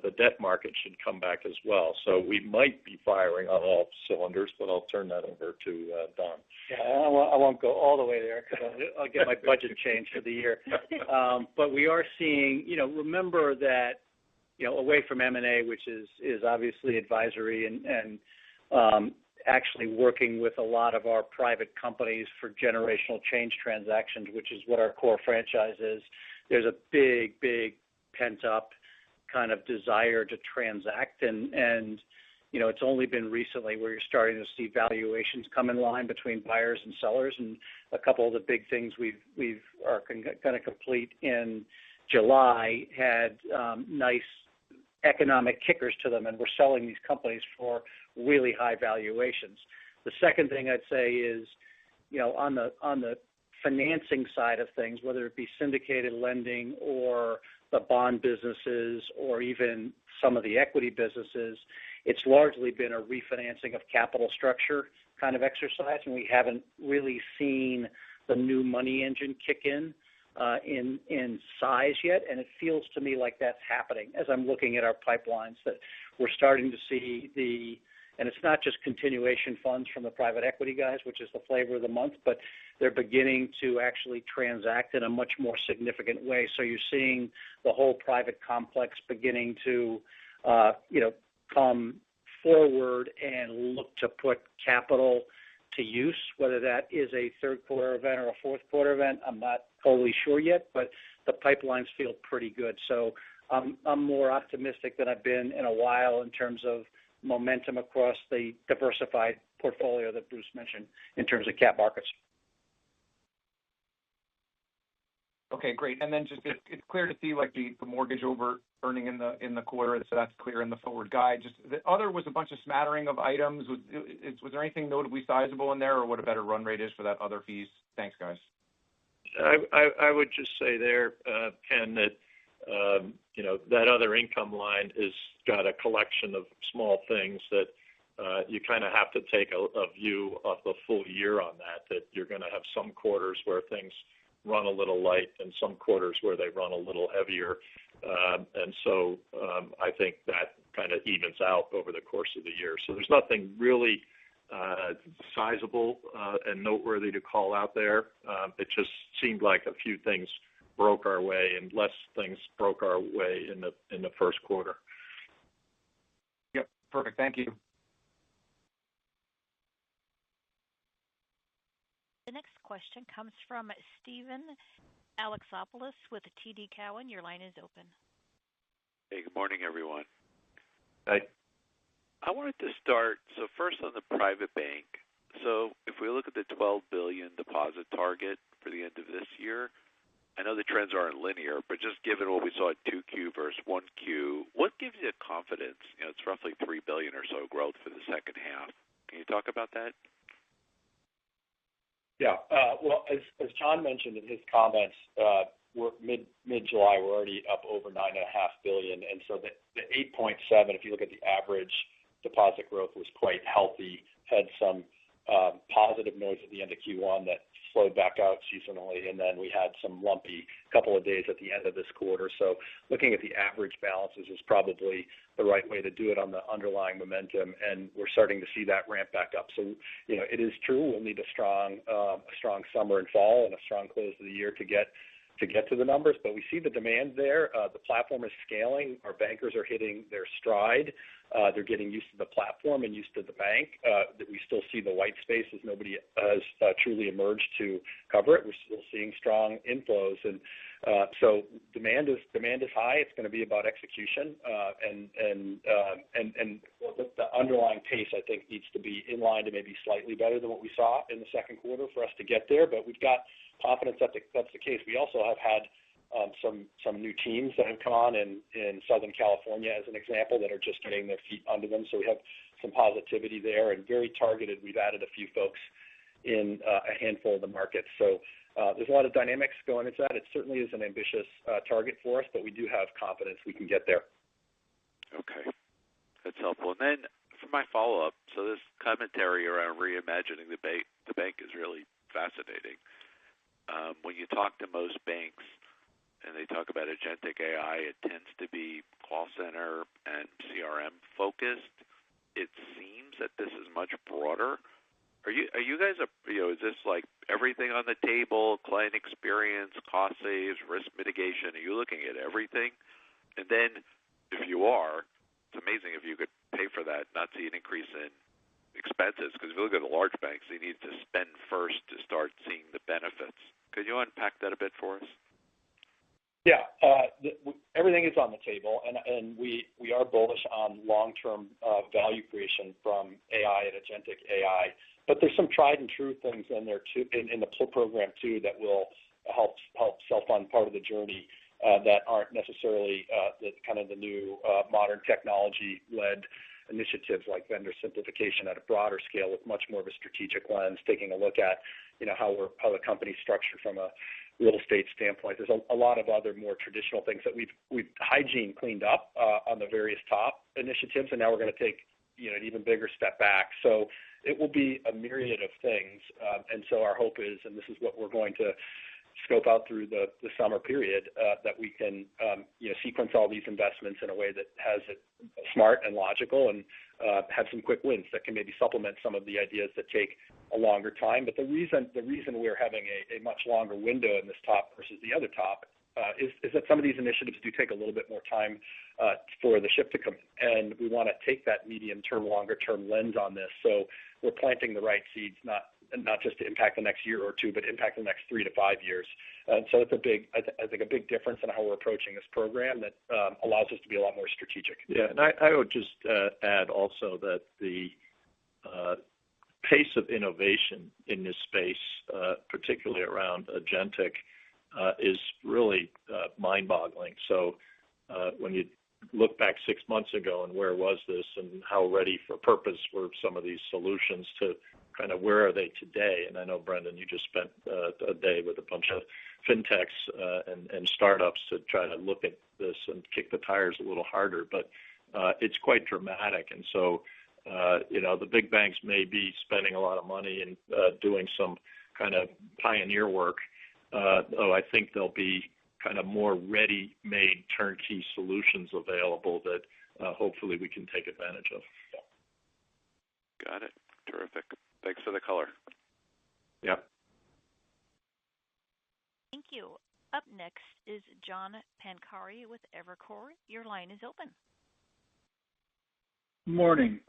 the debt market should come back as well. So we might be firing on all cylinders, but I'll turn that over to Don. Yeah, I won't go all the way there because I'll get my budget changed for the year. But we are seeing, remember that, away from M&A, which is obviously advisory and actually working with a lot of our private companies for generational change transactions, which is what our core franchise is. There's a big pent-up kind of desire to transact, and it's only been recently where you're starting to see valuations come in line between buyers and sellers, and a couple of the big things we've are going to complete in July had nice economic kickers to them, and we're selling these companies for really high valuations. The second thing I'd say is, on the financing side of things, whether it be syndicated lending or the bond businesses or even some of the equity businesses, it's largely been a refinancing of capital structure kind of exercise, and we haven't really seen the new money engine kick in size yet, and it feels to me like that's happening as I'm looking at our pipelines, that we're starting to see and it's not just continuation funds from the private equity guys, which is the flavor of the month, but they're beginning to actually transact in a much more significant way. So you're seeing the whole private complex beginning to, come forward and look to put capital to use, whether that is a third quarter event or a fourth quarter event. I'm not totally sure yet, but the pipelines feel pretty good. So I'm more optimistic than I've been in a while in terms of momentum across the diversified portfolio that Bruce mentioned in terms of cap markets. Okay, great. And then just it's clear to see like the mortgage over earning in the quarter, so that's clear in the forward guide. Just the other was a bunch of smattering of items. Was there anything notably sizable in there, or what a better run rate is for that other fees? Thanks, guys. I would just say there, Ken, that that other income line is got a collection of small things that you kind of have to take a view of the full year on that you're going to have some quarters where things run a little light and some quarters where they run a little heavier. And so I think that kind of evens out over the course of the year. So there's nothing really sizable and noteworthy to call out there. It just seemed like a few things broke our way and less things broke our way in the first quarter. Yep, perfect. Thank you. The next question comes from Steven Alexopoulos with TD Cowen. Your line is open. Hey, good morning, everyone. Hi. I wanted to start, so first on the private bank. So if we look at the $12 billion deposit target for the end of this year, I know the trends aren't linear, but just given what we saw at 2Q versus 1Q, what gives you confidence? It's roughly $3 billion or so growth for the second half. Can you talk about that? Yeah. Well, as John mentioned in his comments, we're mid-July, we're already up over $9.5 billion, and so the 8.7, if you look at the average deposit growth, was quite healthy. Had some positive noise at the end of Q1 that flowed back out seasonally, and then we had some lumpy couple of days at the end of this quarter. So looking at the average balances is probably the right way to do it on the underlying momentum, and we're starting to see that ramp back up. So, it is true we'll need a strong summer and fall and a strong close to the year to get to the numbers, but we see the demand there. The platform is scaling. Our bankers are hitting their stride. They're getting used to the platform and used to the bank. That we still see the white space as nobody has truly emerged to cover it. We're still seeing strong inflows, and so demand is high. It's going to be about execution, and the underlying pace I think needs to be in line to maybe slightly better than what we saw in the second quarter for us to get there. But we've got confidence that that's the case. We also have had some new teams that have come on in Southern California, as an example, that are just getting their feet under them. So we have some positivity there, and very targeted. We've added a few folks in a handful of the markets. So there's a lot of dynamics going into that. It certainly is an ambitious target for us, but we do have confidence we can get there. Okay, that's helpful. And then for my follow-up, so this commentary around reimagining the bank is really fascinating. When you talk to most banks and they talk about agentic AI, it tends to be call center center and CRM focused. It seems that this is much broader. Are you guys, is this like everything on the table, client experience, cost saves, risk mitigation? Are you looking at everything? And then if you are, it's amazing if you could pay for that, not see an increase in expenses, because if you look at the large banks, they need to spend first to start seeing the benefits. Could you unpack that a bit for us? Yeah, everything is on the table, and we are bullish on long-term value creation from AI and agentic AI. But there's some tried and true things in there too, in the program too, that will help self-fund part of the journey that aren't necessarily the new modern technology-led initiatives like vendor simplification at a broader scale with much more of a strategic lens, taking a look at how the company's structured from a real estate standpoint. There's a lot of other more traditional things that we've hygiene cleaned up on the various top initiatives, and now we're going to take an even bigger step back. So it will be a myriad of things, and so our hope is, and this is what we're going to scope out through the summer period, that we can sequence all these investments in a way that has it smart and logical, and have some quick wins that can maybe supplement some of the ideas that take a longer time. But the reason we're having a much longer window in this top versus the other top is that some of these initiatives do take a little bit more time for the ship to come in, and we want to take that medium-term, longer-term lens on this. So we're planting the right seeds, not just to impact the next year or two, but impact the next 3 to 5 years. And so it's a big difference in how we're approaching this program that allows us to be a lot more strategic. Yeah, and I would just add also that the pace of innovation in this space, particularly around agentic, is really mind-boggling. So when you look back 6 months ago and where was this and how ready for purpose were some of these solutions to kind of where are they today? And I know, Brendan, you just spent a day with a bunch of fintechs and startups to try to look at this and kick the tires a little harder, but it's quite dramatic. And so, the big banks may be spending a lot of money and doing some kind of pioneer work, though I think there'll be kind of more ready-made turnkey solutions available that hopefully we can take advantage of. Got it. Terrific. Thanks for the color. Yeah. Thank you. Up next is John Pancari with Evercore. Your line is open. Morning.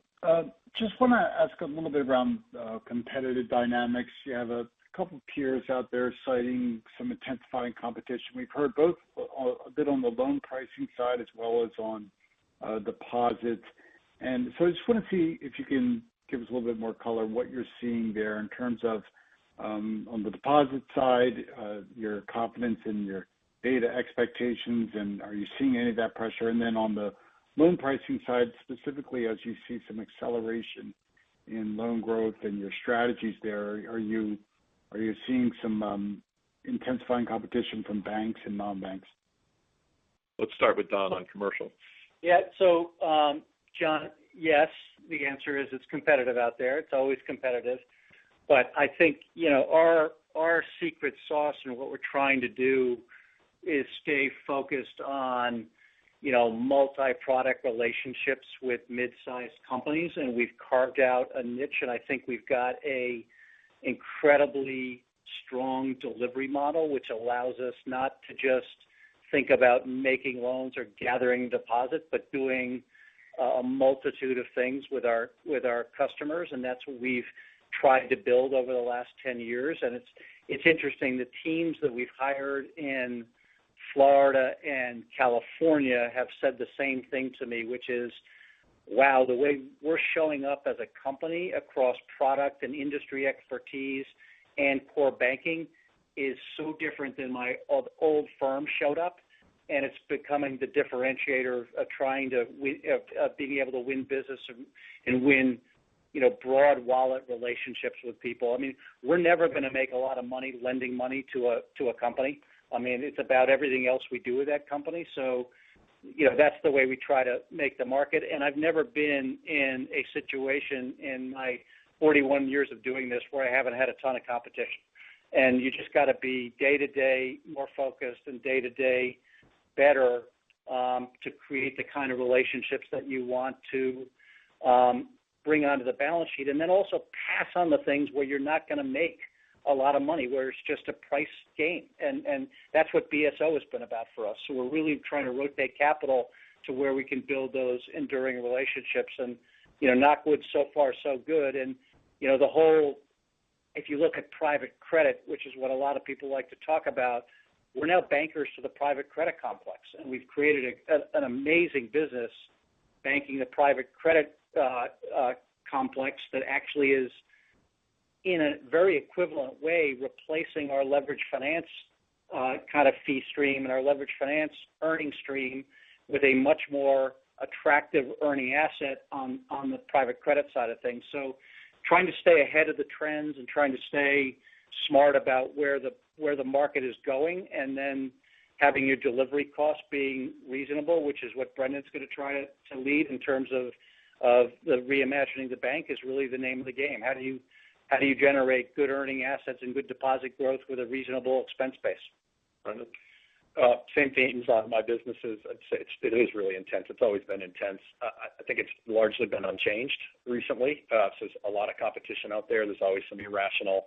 Just want to ask a little bit around competitive dynamics. You have a couple of peers out there citing some intensifying competition. We've heard both a bit on the loan pricing side as well as on deposits. And so I just want to see if you can give us a little bit more color what you're seeing there in terms of on the deposit side, your confidence in your data expectations, and are you seeing any of that pressure? And then on the loan pricing side, specifically as you see some acceleration in loan growth and your strategies there, are you seeing some intensifying competition from banks and non-banks? Let's start with Don on commercial. Yeah, so John, yes, the answer is it's competitive out there. It's always competitive. But I think, our secret sauce and what we're trying to do is stay focused on, multi-product relationships with mid-sized companies. And we've carved out a niche, and I think we've got a incredibly strong delivery model, which allows us not to just think about making loans or gathering deposits, but doing a multitude of things with our customers, and that's what we've tried to build over the last 10 years. And it's interesting, the teams that we've hired in Florida and California have said the same thing to me, which is, wow, the way we're showing up as a company across product and industry expertise and core banking is so different than my old firm showed up. And it's becoming the differentiator of trying to win, of being able to win business and win, broad wallet relationships with people. I mean, we're never going to make a lot of money lending money to a company. I mean, it's about everything else we do with that company. So, that's the way we try to make the market. And I've never been in a situation in my 41 years of doing this where I haven't had a ton of competition. And you just got to be day-to-day more focused and day-to-day better to create the kind of relationships that you want to bring onto the balance sheet, and then also pass on the things where you're not going to make a lot of money, where it's just a price game. And that's what BSO has been about for us. So we're really trying to rotate capital to where we can build those enduring relationships. And, knock wood, so far so good. And, the whole, if you look at private credit, which is what a lot of people like to talk about, we're now bankers to the private credit complex. And we've created an amazing business banking the private credit complex that actually is, in a very equivalent way, replacing our leverage finance kind of fee stream and our leverage finance earning stream with a much more attractive earning asset on the private credit side of things. So trying to stay ahead of the trends and trying to stay smart about where the market is going, and then having your delivery costs being reasonable, which is what Brendan's going to try to lead in terms of the reimagining the bank, is really the name of the game. How do you generate good earning assets and good deposit growth with a reasonable expense base? Brendan? Same themes on my businesses. I'd say it is really intense. It's always been intense. I think it's largely been unchanged recently. So there's a lot of competition out there. There's always some irrational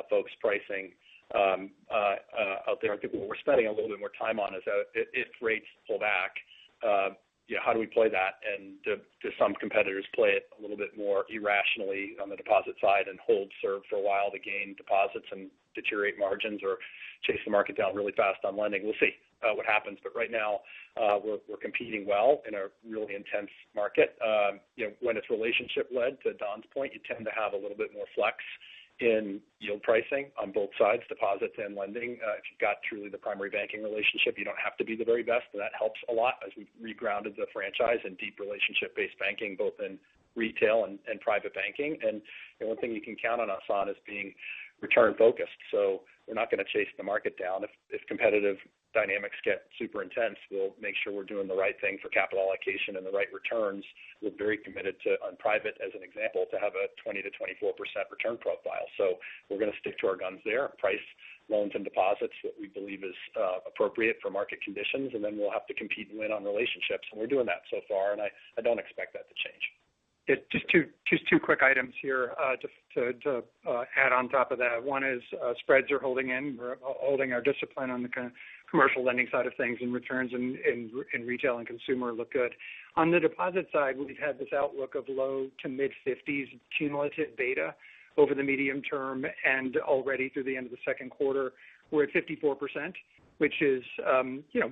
folks pricing out there. I think what we're spending a little bit more time on is if rates pull back, how do we play that? And do some competitors play it a little bit more irrationally on the deposit side and hold serve for a while to gain deposits and deteriorate margins, or chase the market down really fast on lending? We'll see what happens. But right now, we're competing well in a really intense market. When it's relationship led, to Don's point, you tend to have a little bit more flex in yield pricing on both sides, deposits and lending. If you've got truly the primary banking relationship, you don't have to be the very best, and that helps a lot as we've regrounded the franchise in deep relationship-based banking, both in retail and private banking. And one thing you can count on us on is being return-focused. So we're not going to chase the market down. If competitive dynamics get super intense, we'll make sure we're doing the right thing for capital allocation and the right returns. We're very committed to, on private, as an example, to have a 20 to 24% return profile. So we're going to stick to our guns there, price loans and deposits what we believe is appropriate for market conditions, and then we'll have to compete and win on relationships. And we're doing that so far, and I don't expect that to change. Just two quick items here to add on top of that. One is spreads are holding in. We're holding our discipline on the commercial lending side of things, and returns in retail and consumer look good. On the deposit side, we've had this outlook of low to mid 50s cumulative beta over the medium term, and already through the end of the second quarter, we're at 54%, which is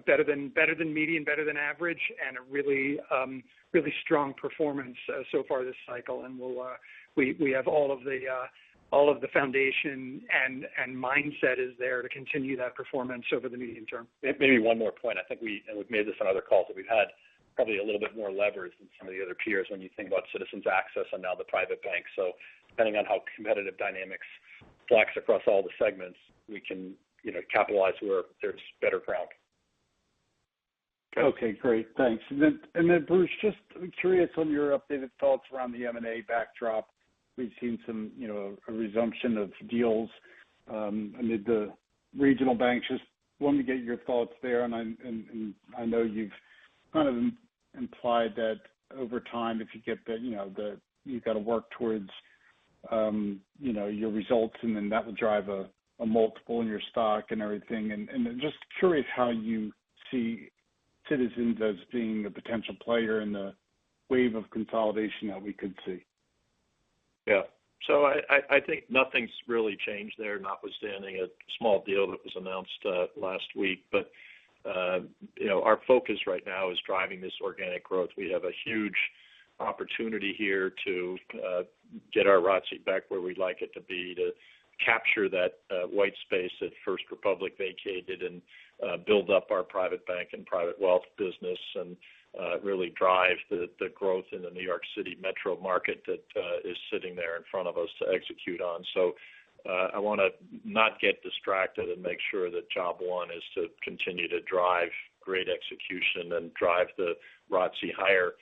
better than median, better than average, and a really strong performance so far this cycle. And we have all of the foundation and mindset is there to continue that performance over the medium term. Maybe one more point. I think we've made this on other calls, that we've had probably a little bit more leverage than some of the other peers when you think about Citizens Access and now the private bank. So depending on how competitive dynamics flex across all the segments, we can capitalize where there's better ground. Okay, great. Thanks. And then Bruce, just curious on your updated thoughts around the M&A backdrop. We've seen some, a resumption of deals amid the regional banks. Just wanted to get your thoughts there. And I know you've kind of implied that over time, if you get that, you've got to work towards, your results, and then that will drive a multiple in your stock and everything. And just curious how you see Citizens as being a potential player in the wave of consolidation that we could see. Yeah. So I think nothing's really changed there, notwithstanding a small deal that was announced last week. But, our focus right now is driving this organic growth. We have a huge opportunity here to get our ROTCE back where we'd like it to be, to capture that white space that First Republic vacated, and build up our private bank and private wealth business, and really drive the growth in the New York City metro market that is sitting there in front of us to execute on. So I want to not get distracted and make sure that job one is to continue to drive great execution and drive the ROTCE higher.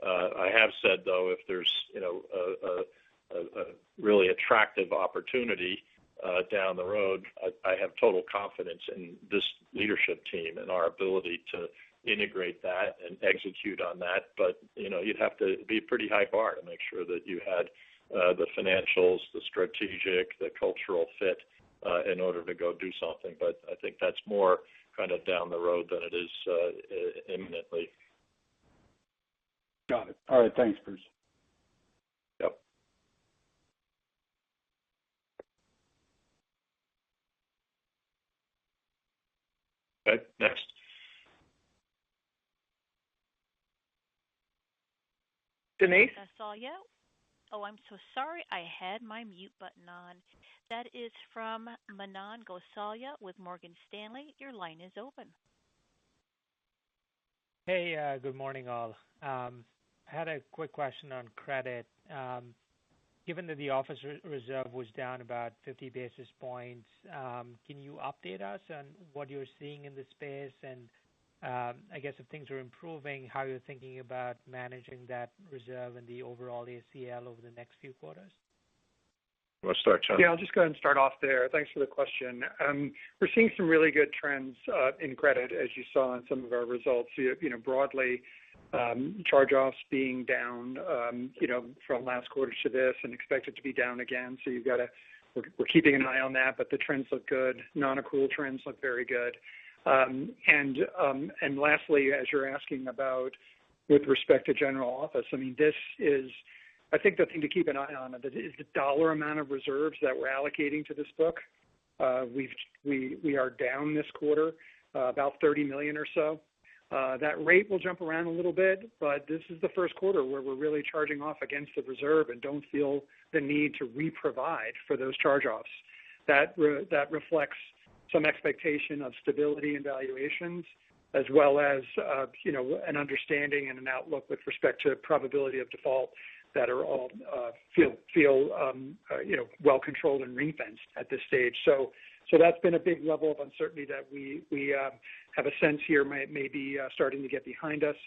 I have said, though, if there's a really attractive opportunity down the road, I have total confidence in this leadership team and our ability to integrate that and execute on that. But, you'd have to be a pretty high bar to make sure that you had the financials, the strategic, the cultural fit in order to go do something. But I think that's more kind of down the road than it is imminently. Got it. All right. Thanks, Bruce. Yep. Okay, next. Denise? Gosalia. Oh, I'm so sorry. I had my mute button on. That is from Manan Gosalia with Morgan Stanley. Your line is open. Hey, good morning, all. I had a quick question on credit. Given that the office reserve was down about 50 basis points, can you update us on what you're seeing in the space? And I guess if things are improving, how you're thinking about managing that reserve and the overall ACL over the next few quarters? You want to start, John? Yeah, I'll just go ahead and start off there. Thanks for the question. We're seeing some really good trends in credit, as you saw in some of our results. Broadly, charge-offs being down, from last quarter to this, and expected to be down again. So we're keeping an eye on that, but the trends look good. Non-accrual trends look very good. And lastly, as you're asking about with respect to general office, this is, I think the thing to keep an eye on is the dollar amount of reserves that we're allocating to this book. We are down this quarter about $30 million or so. That rate will jump around a little bit, but this is the first quarter where we're really charging off against the reserve and don't feel the need to re-provide for those charge-offs. That reflects some expectation of stability in valuations, as well as an understanding and an outlook with respect to probability of default that are all feel well controlled and ring-fenced at this stage. So that's been a big level of uncertainty that we have a sense here may be starting to get behind us.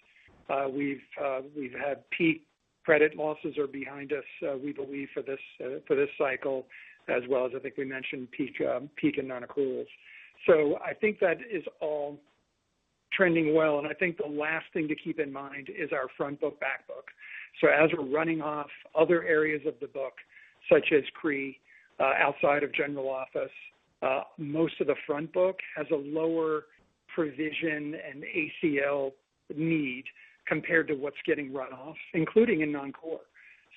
We've had peak credit losses are behind us, we believe, for this cycle, as well as I think we mentioned peak in non-accruals. So I think that is all trending well. And I think the last thing to keep in mind is our front book, back book. So as we're running off other areas of the book, such as CRE, outside of general office, most of the front book has a lower provision and ACL need compared to what's getting run off, including in non-core.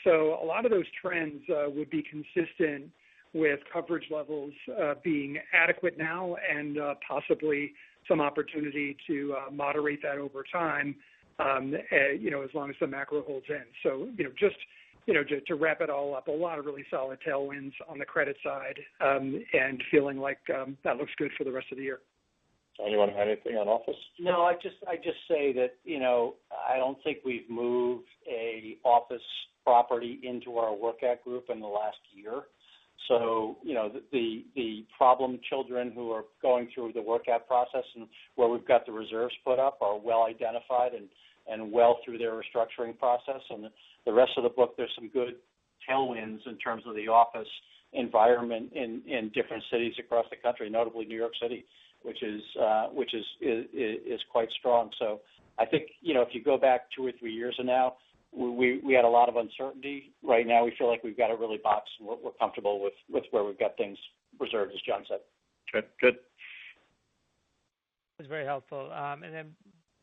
So a lot of those trends would be consistent with coverage levels being adequate now and possibly some opportunity to moderate that over time, as long as the macro holds in. So, to wrap it all up, a lot of really solid tailwinds on the credit side, and feeling like that looks good for the rest of the year. John, you want to add anything on office? No, I just say that, I don't think we've moved a office property into our workout group in the last year. So, the problem children who are going through the workout process and where we've got the reserves put up are well identified and well through their restructuring process. And the rest of the book, there's some good tailwinds in terms of the office environment in different cities across the country, notably New York City, which is quite strong. So I think, if you go back 2 or 3 years from now, we had a lot of uncertainty. Right now, we feel like we've got it really boxed, and we're comfortable with where we've got things reserved, as John said. Okay, good. That's very helpful. And then,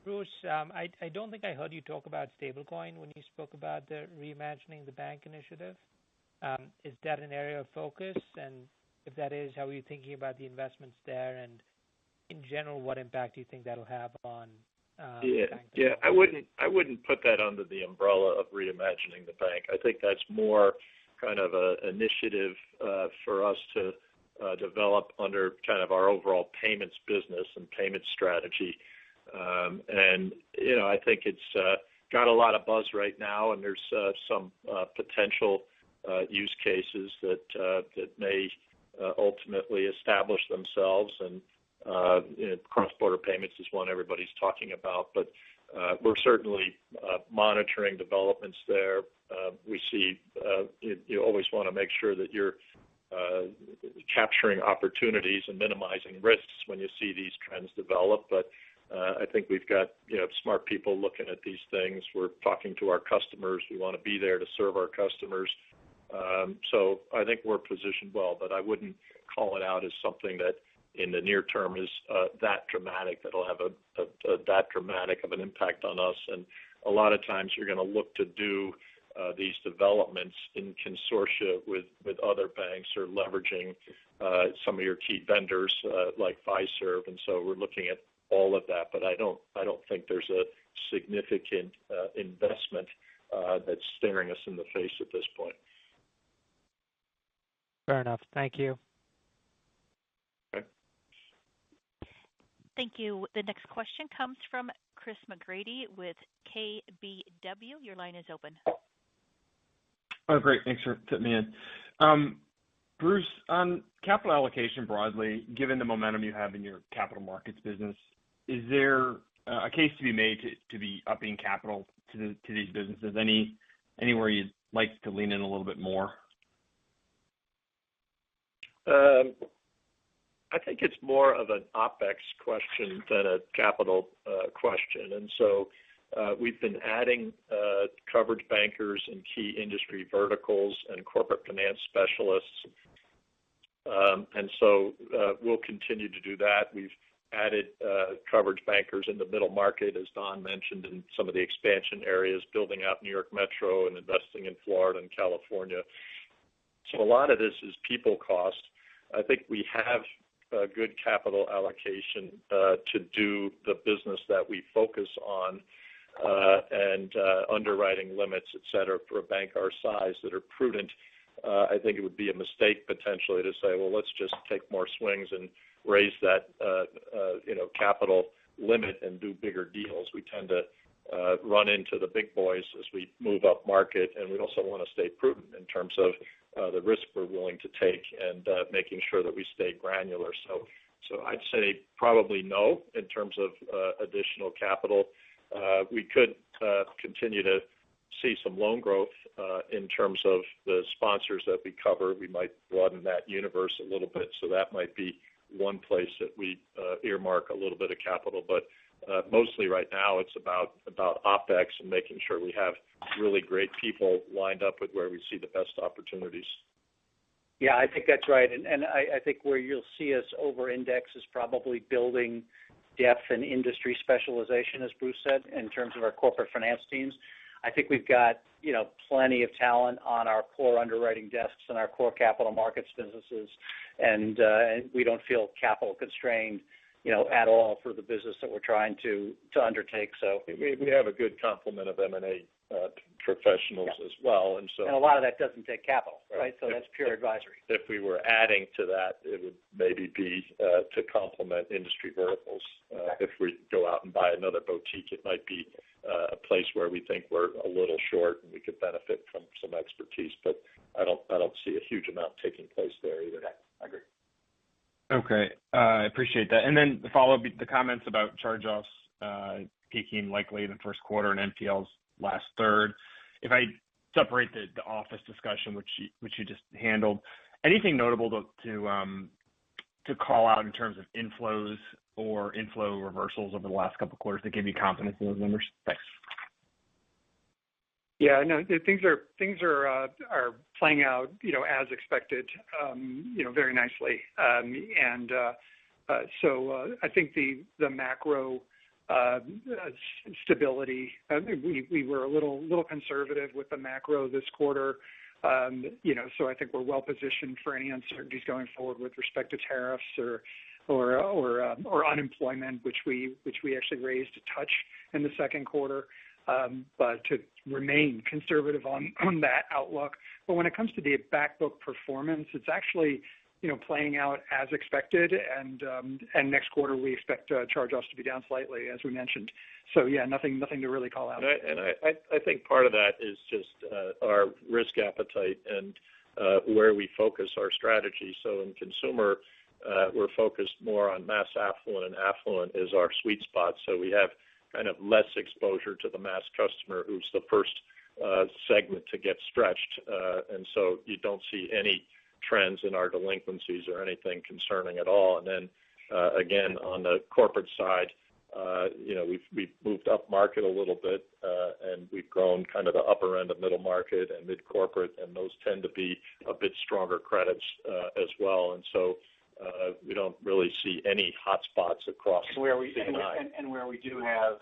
Bruce, I don't think I heard you talk about stablecoin when you spoke about the Reimagining the Bank initiative. Is that an area of focus? And if that is, how are you thinking about the investments there? And in general, what impact do you think that'll have on Yeah, I wouldn't put that under the umbrella of Reimagining the Bank. I think that's more kind of an initiative for us to develop under kind of our overall payments business and payment strategy. And I think it's got a lot of buzz right now, and there's some potential use cases that may ultimately establish themselves, and cross-border payments is one everybody's talking about, but we're certainly monitoring developments there. We see you always want to make sure that you're capturing opportunities and minimizing risks when you see these trends develop, but I think we've got smart people looking at these things. We're talking to our customers. We want to be there to serve our customers. So I think we're positioned well, but I wouldn't call it out as something that in the near term is that dramatic, that'll have that dramatic of an impact on us. And a lot of times you're going to look to do these developments in consortia with other banks or leveraging some of your key vendors like Fiserv. And so we're looking at all of that, but I don't think there's a significant investment that's staring us in the face at this point. Fair enough. Thank you. Okay. Thank you. The next question comes from Chris McGratty with KBW. Your line is open. Oh, great. Thanks for fitting me in. Bruce, on capital allocation broadly, given the momentum you have in your capital markets business, is there a case to be made to be upping capital to these businesses? Anywhere you'd like to lean in a little bit more? I think it's more of an OpEx question than a capital question. And so we've been adding coverage bankers in key industry verticals and corporate finance specialists. And so we'll continue to do that. We've added coverage bankers in the middle market, as Don mentioned, in some of the expansion areas, building out New York Metro and investing in Florida and California. So a lot of this is people cost. I think we have good capital allocation to do the business that we focus on and underwriting limits, et cetera, for a bank our size that are prudent. I think it would be a mistake potentially to say, well, let's just take more swings and raise that capital limit and do bigger deals. We tend to run into the big boys as we move up market, and we also want to stay prudent in terms of the risk we're willing to take and making sure that we stay granular. So I'd say probably no in terms of additional capital. We could continue to see some loan growth in terms of the sponsors that we cover. We might broaden that universe a little bit, so that might be one place that we earmark a little bit of capital. But mostly right now it's about OpEx and making sure we have really great people lined up with where we see the best opportunities. Yeah, I think that's right. And I think where you'll see us over-index is probably building depth and industry specialization, as Bruce said, in terms of our corporate finance teams. I think we've got, plenty of talent on our core underwriting desks and our core capital markets businesses, and we don't feel capital constrained, at all for the business that we're trying to undertake. So we have a good complement of M&A professionals as well, and so a lot of that doesn't take capital, right? So that's pure advisory. If we were adding to that, it would maybe be to complement industry verticals. If we go out and buy another boutique, it might be a place where we think we're a little short and we could benefit from some expertise. But I don't see a huge amount taking place there either. I agree. Okay, I appreciate that. And then the follow-up, the comments about charge-offs peaking likely in the first quarter and NPLs last third. If I separate the office discussion, which you just handled, anything notable to call out in terms of inflows or inflow reversals over the last couple of quarters that give you confidence in those numbers? Thanks. Yeah, no, things are playing out, as expected, very nicely. So I think the macro stability. We were a little conservative with the macro this quarter. So I think we're well positioned for any uncertainties going forward with respect to tariffs or unemployment, which we actually raised a touch in the second quarter. But to remain conservative on that outlook. But when it comes to the back book performance, it's actually playing out as expected, and next quarter we expect charge-offs to be down slightly, as we mentioned. So yeah, nothing to really call out. And I think part of that is just our risk appetite and where we focus our strategy. So in consumer, we're focused more on mass affluent, and affluent is our sweet spot. So we have kind of less exposure to the mass customer, who's the first segment to get stretched, and so you don't see any trends in our delinquencies or anything concerning at all. And then again, on the corporate side, we've moved up market a little bit, and we've grown kind of the upper end of middle market and mid-corporate, and those tend to be a bit stronger credits as well. And so we don't really see any hot spots across C&I. And where we do have,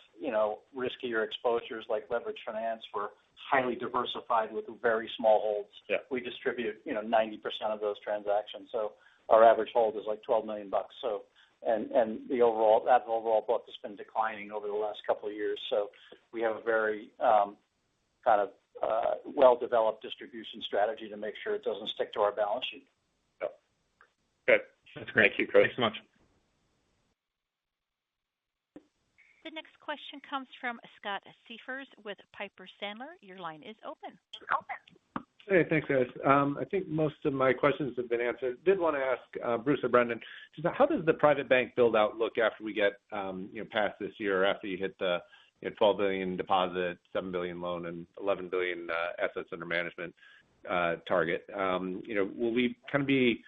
riskier exposures like leverage finance, we're highly diversified with very small holds. Yeah. We distribute, 90% of those transactions. So our average hold is like $12 million. So, and that overall book has been declining over the last couple of years. So we have a very well-developed distribution strategy to make sure it doesn't stick to our balance sheet. Yeah. Okay. That's great. Thank you, Chris. Thanks so much. The next question comes from Scott Siefers with Piper Sandler. Your line is open. Hey, thanks, guys. I think most of my questions have been answered. Did want to ask Bruce or Brendan, just how does the private bank build out look after we get past this year, after you hit the $12 billion deposit, $7 billion loan, and $11 billion assets under management target? Will we kind of be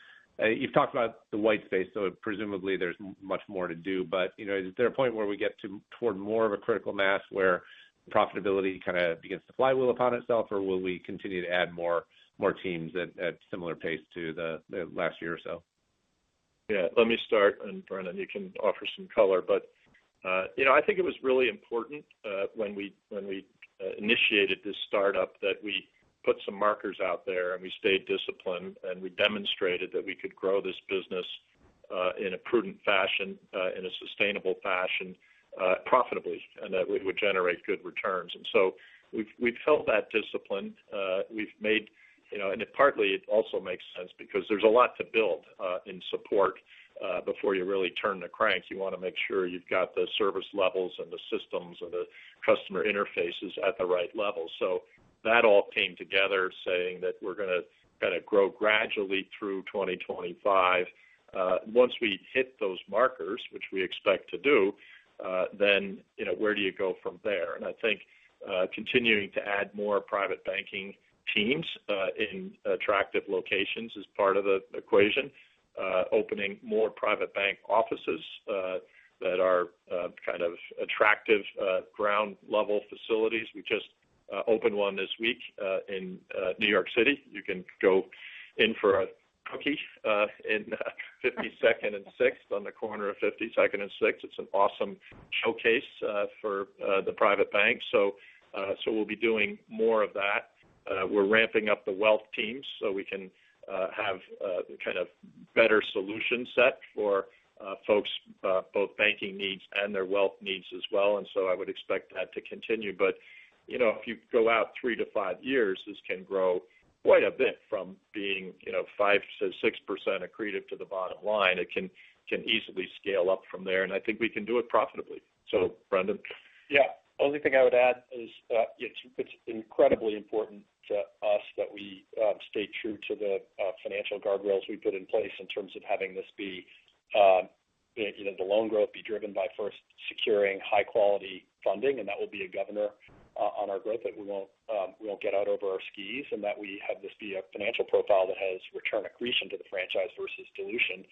you've talked about the white space, so presumably there's much more to do. But is there a point where we get toward more of a critical mass where profitability kind of begins to flywheel upon itself, or will we continue to add more teams at similar pace to the last year or so? Yeah, let me start, and Brendan, you can offer some color. But I think it was really important when we initiated this startup that we put some markers out there and we stayed disciplined and we demonstrated that we could grow this business in a prudent fashion, in a sustainable fashion, profitably, and that we would generate good returns. And so we've held that discipline. We've made, and partly it also makes sense because there's a lot to build in support before you really turn the crank. You want to make sure you've got the service levels and the systems and the customer interfaces at the right level. So that all came together saying that we're going to kind of grow gradually through 2025. Once we hit those markers, which we expect to do, then, where do you go from there? And I think continuing to add more private banking teams in attractive locations is part of the equation. Opening more private bank offices that are kind of attractive ground level facilities. We just opened one this week in New York City. You can go in for a cookie in 52nd and 6th on the corner of 52nd and 6th. It's an awesome showcase for the private bank. So we'll be doing more of that. We're ramping up the wealth teams so we can have kind of better solution set for folks, both banking needs and their wealth needs as well. And so I would expect that to continue. But if you go out 3 to 5 years, this can grow quite a bit from being 5 to 6% accretive to the bottom line. It can easily scale up from there, and I think we can do it profitably. So, Brendan? Yeah. Only thing I would add is it's incredibly important to us that we stay true to the financial guardrails we put in place in terms of having this be the loan growth be driven by first securing high quality funding, and that will be a governor on our growth, that we won't get out over our skis, and that we have this be a financial profile that has return accretion to the franchise versus dilution.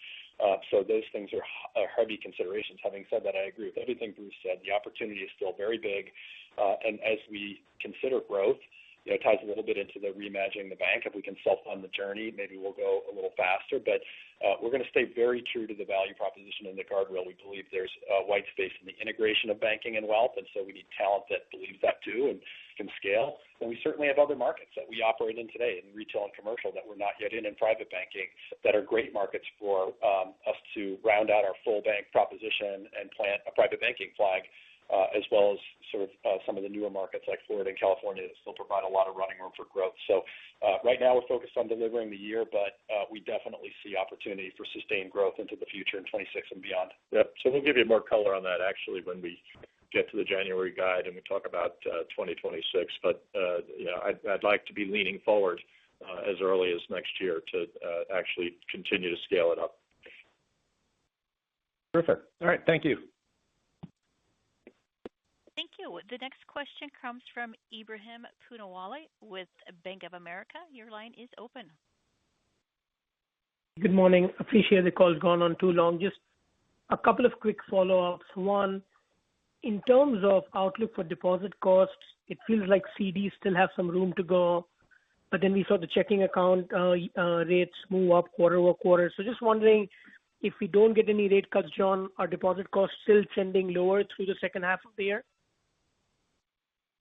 So those things are heavy considerations. Having said that, I agree with everything Bruce said. The opportunity is still very big, and as we consider growth, it ties a little bit into the reimagining the bank. If we can self-fund the journey, maybe we'll go a little faster. But we're going to stay very true to the value proposition and the guardrail. We believe there's white space in the integration of banking and wealth, and so we need talent that believes that too and can scale. And we certainly have other markets that we operate in today, in retail and commercial, that we're not yet in private banking, that are great markets for us to round out our full bank proposition and plant a private banking flag. As well as sort of some of the newer markets like Florida and California that still provide a lot of running room for growth. So right now we're focused on delivering the year, but we definitely see opportunity for sustained growth into the future in 26 and beyond. Yep. So we'll give you more color on that actually when we get to the January guide and we talk about 2026. But I'd like to be leaning forward as early as next year to actually continue to scale it up. Perfect. All right. Thank you. Thank you. The next question comes from Ebrahim Poonawala with Bank of America. Your line is open. Good morning. Appreciate the call's gone on too long. Just a couple of quick follow-ups. One, in terms of outlook for deposit costs, it feels like CDs still have some room to go, but then we saw the checking account rates move up quarter-over-quarter. So just wondering, if we don't get any rate cuts, John, are deposit costs still trending lower through the second half of the year?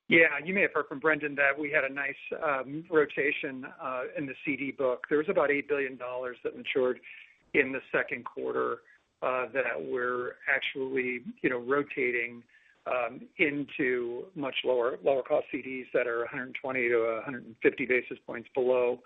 Yeah, you may have heard from Brendan that we had a nice rotation in the CD book. There was about $8 billion that matured in the second quarter that we're actually, rotating into much lower cost CDs that are 120 to 150 basis points below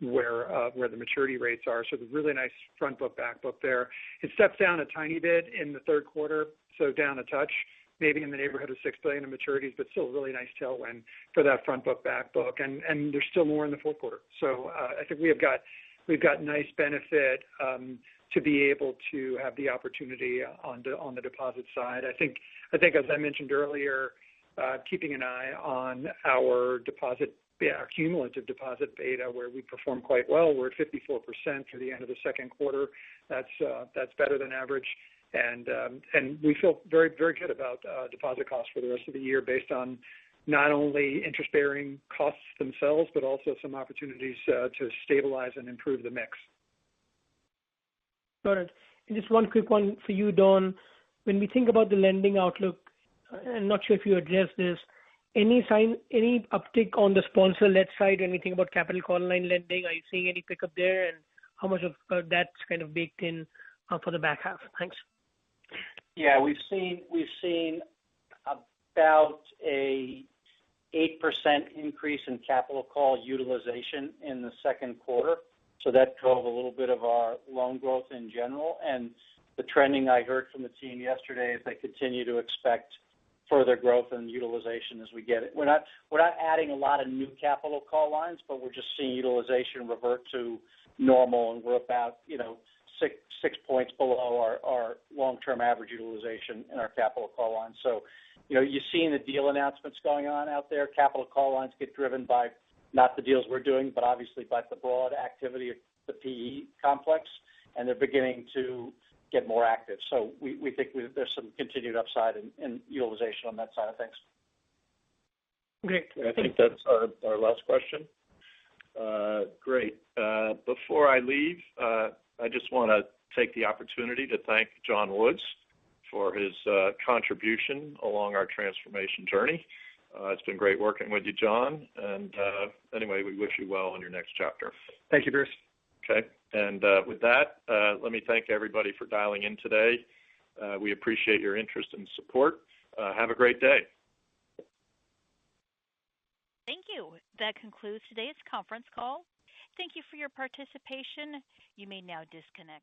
where the maturity rates are. So the really nice front book, back book there. It steps down a tiny bit in the third quarter, so down a touch, maybe in the neighborhood of $6 billion in maturities, but still a really nice tailwind for that front book, back book. And there's still more in the fourth quarter. So I think we've got nice benefit to be able to have the opportunity on the deposit side. I think as I mentioned earlier, keeping an eye on our cumulative deposit beta, where we perform quite well. We're at 54% through the end of the second quarter. That's better than average. And we feel very, very good about deposit costs for the rest of the year based on not only interest-bearing costs themselves, but also some opportunities to stabilize and improve the mix. Got it. And just one quick one for you, Don. When we think about the lending outlook, I'm not sure if you addressed this, any uptick on the sponsor-led side, anything about capital call line lending? Are you seeing any pickup there, and how much of that's kind of baked in for the back half? Thanks. Yeah, we've seen about a 8% increase in capital call utilization in the second quarter. So that drove a little bit of our loan growth in general. And the trending I heard from the team yesterday is they continue to expect further growth and utilization as we get it. We're not adding a lot of new capital call lines, but we're just seeing utilization revert to normal, and we're about six points below our long-term average utilization in our capital call lines. So, you're seeing the deal announcements going on out there. Capital call lines get driven by not the deals we're doing, but obviously by the broad activity of the PE complex, and they're beginning to get more active. So we think there's some continued upside in utilization on that side of things. Great. I think that's our last question. Great. Before I leave, I just want to take the opportunity to thank John Woods for his contribution along our transformation journey. It's been great working with you, John. And anyway, we wish you well in your next chapter. Thank you, Bruce. Okay. And with that, let me thank everybody for dialing in today. We appreciate your interest and support. Have a great day. Thank you. That concludes today's conference call. Thank you for your participation. You may now disconnect.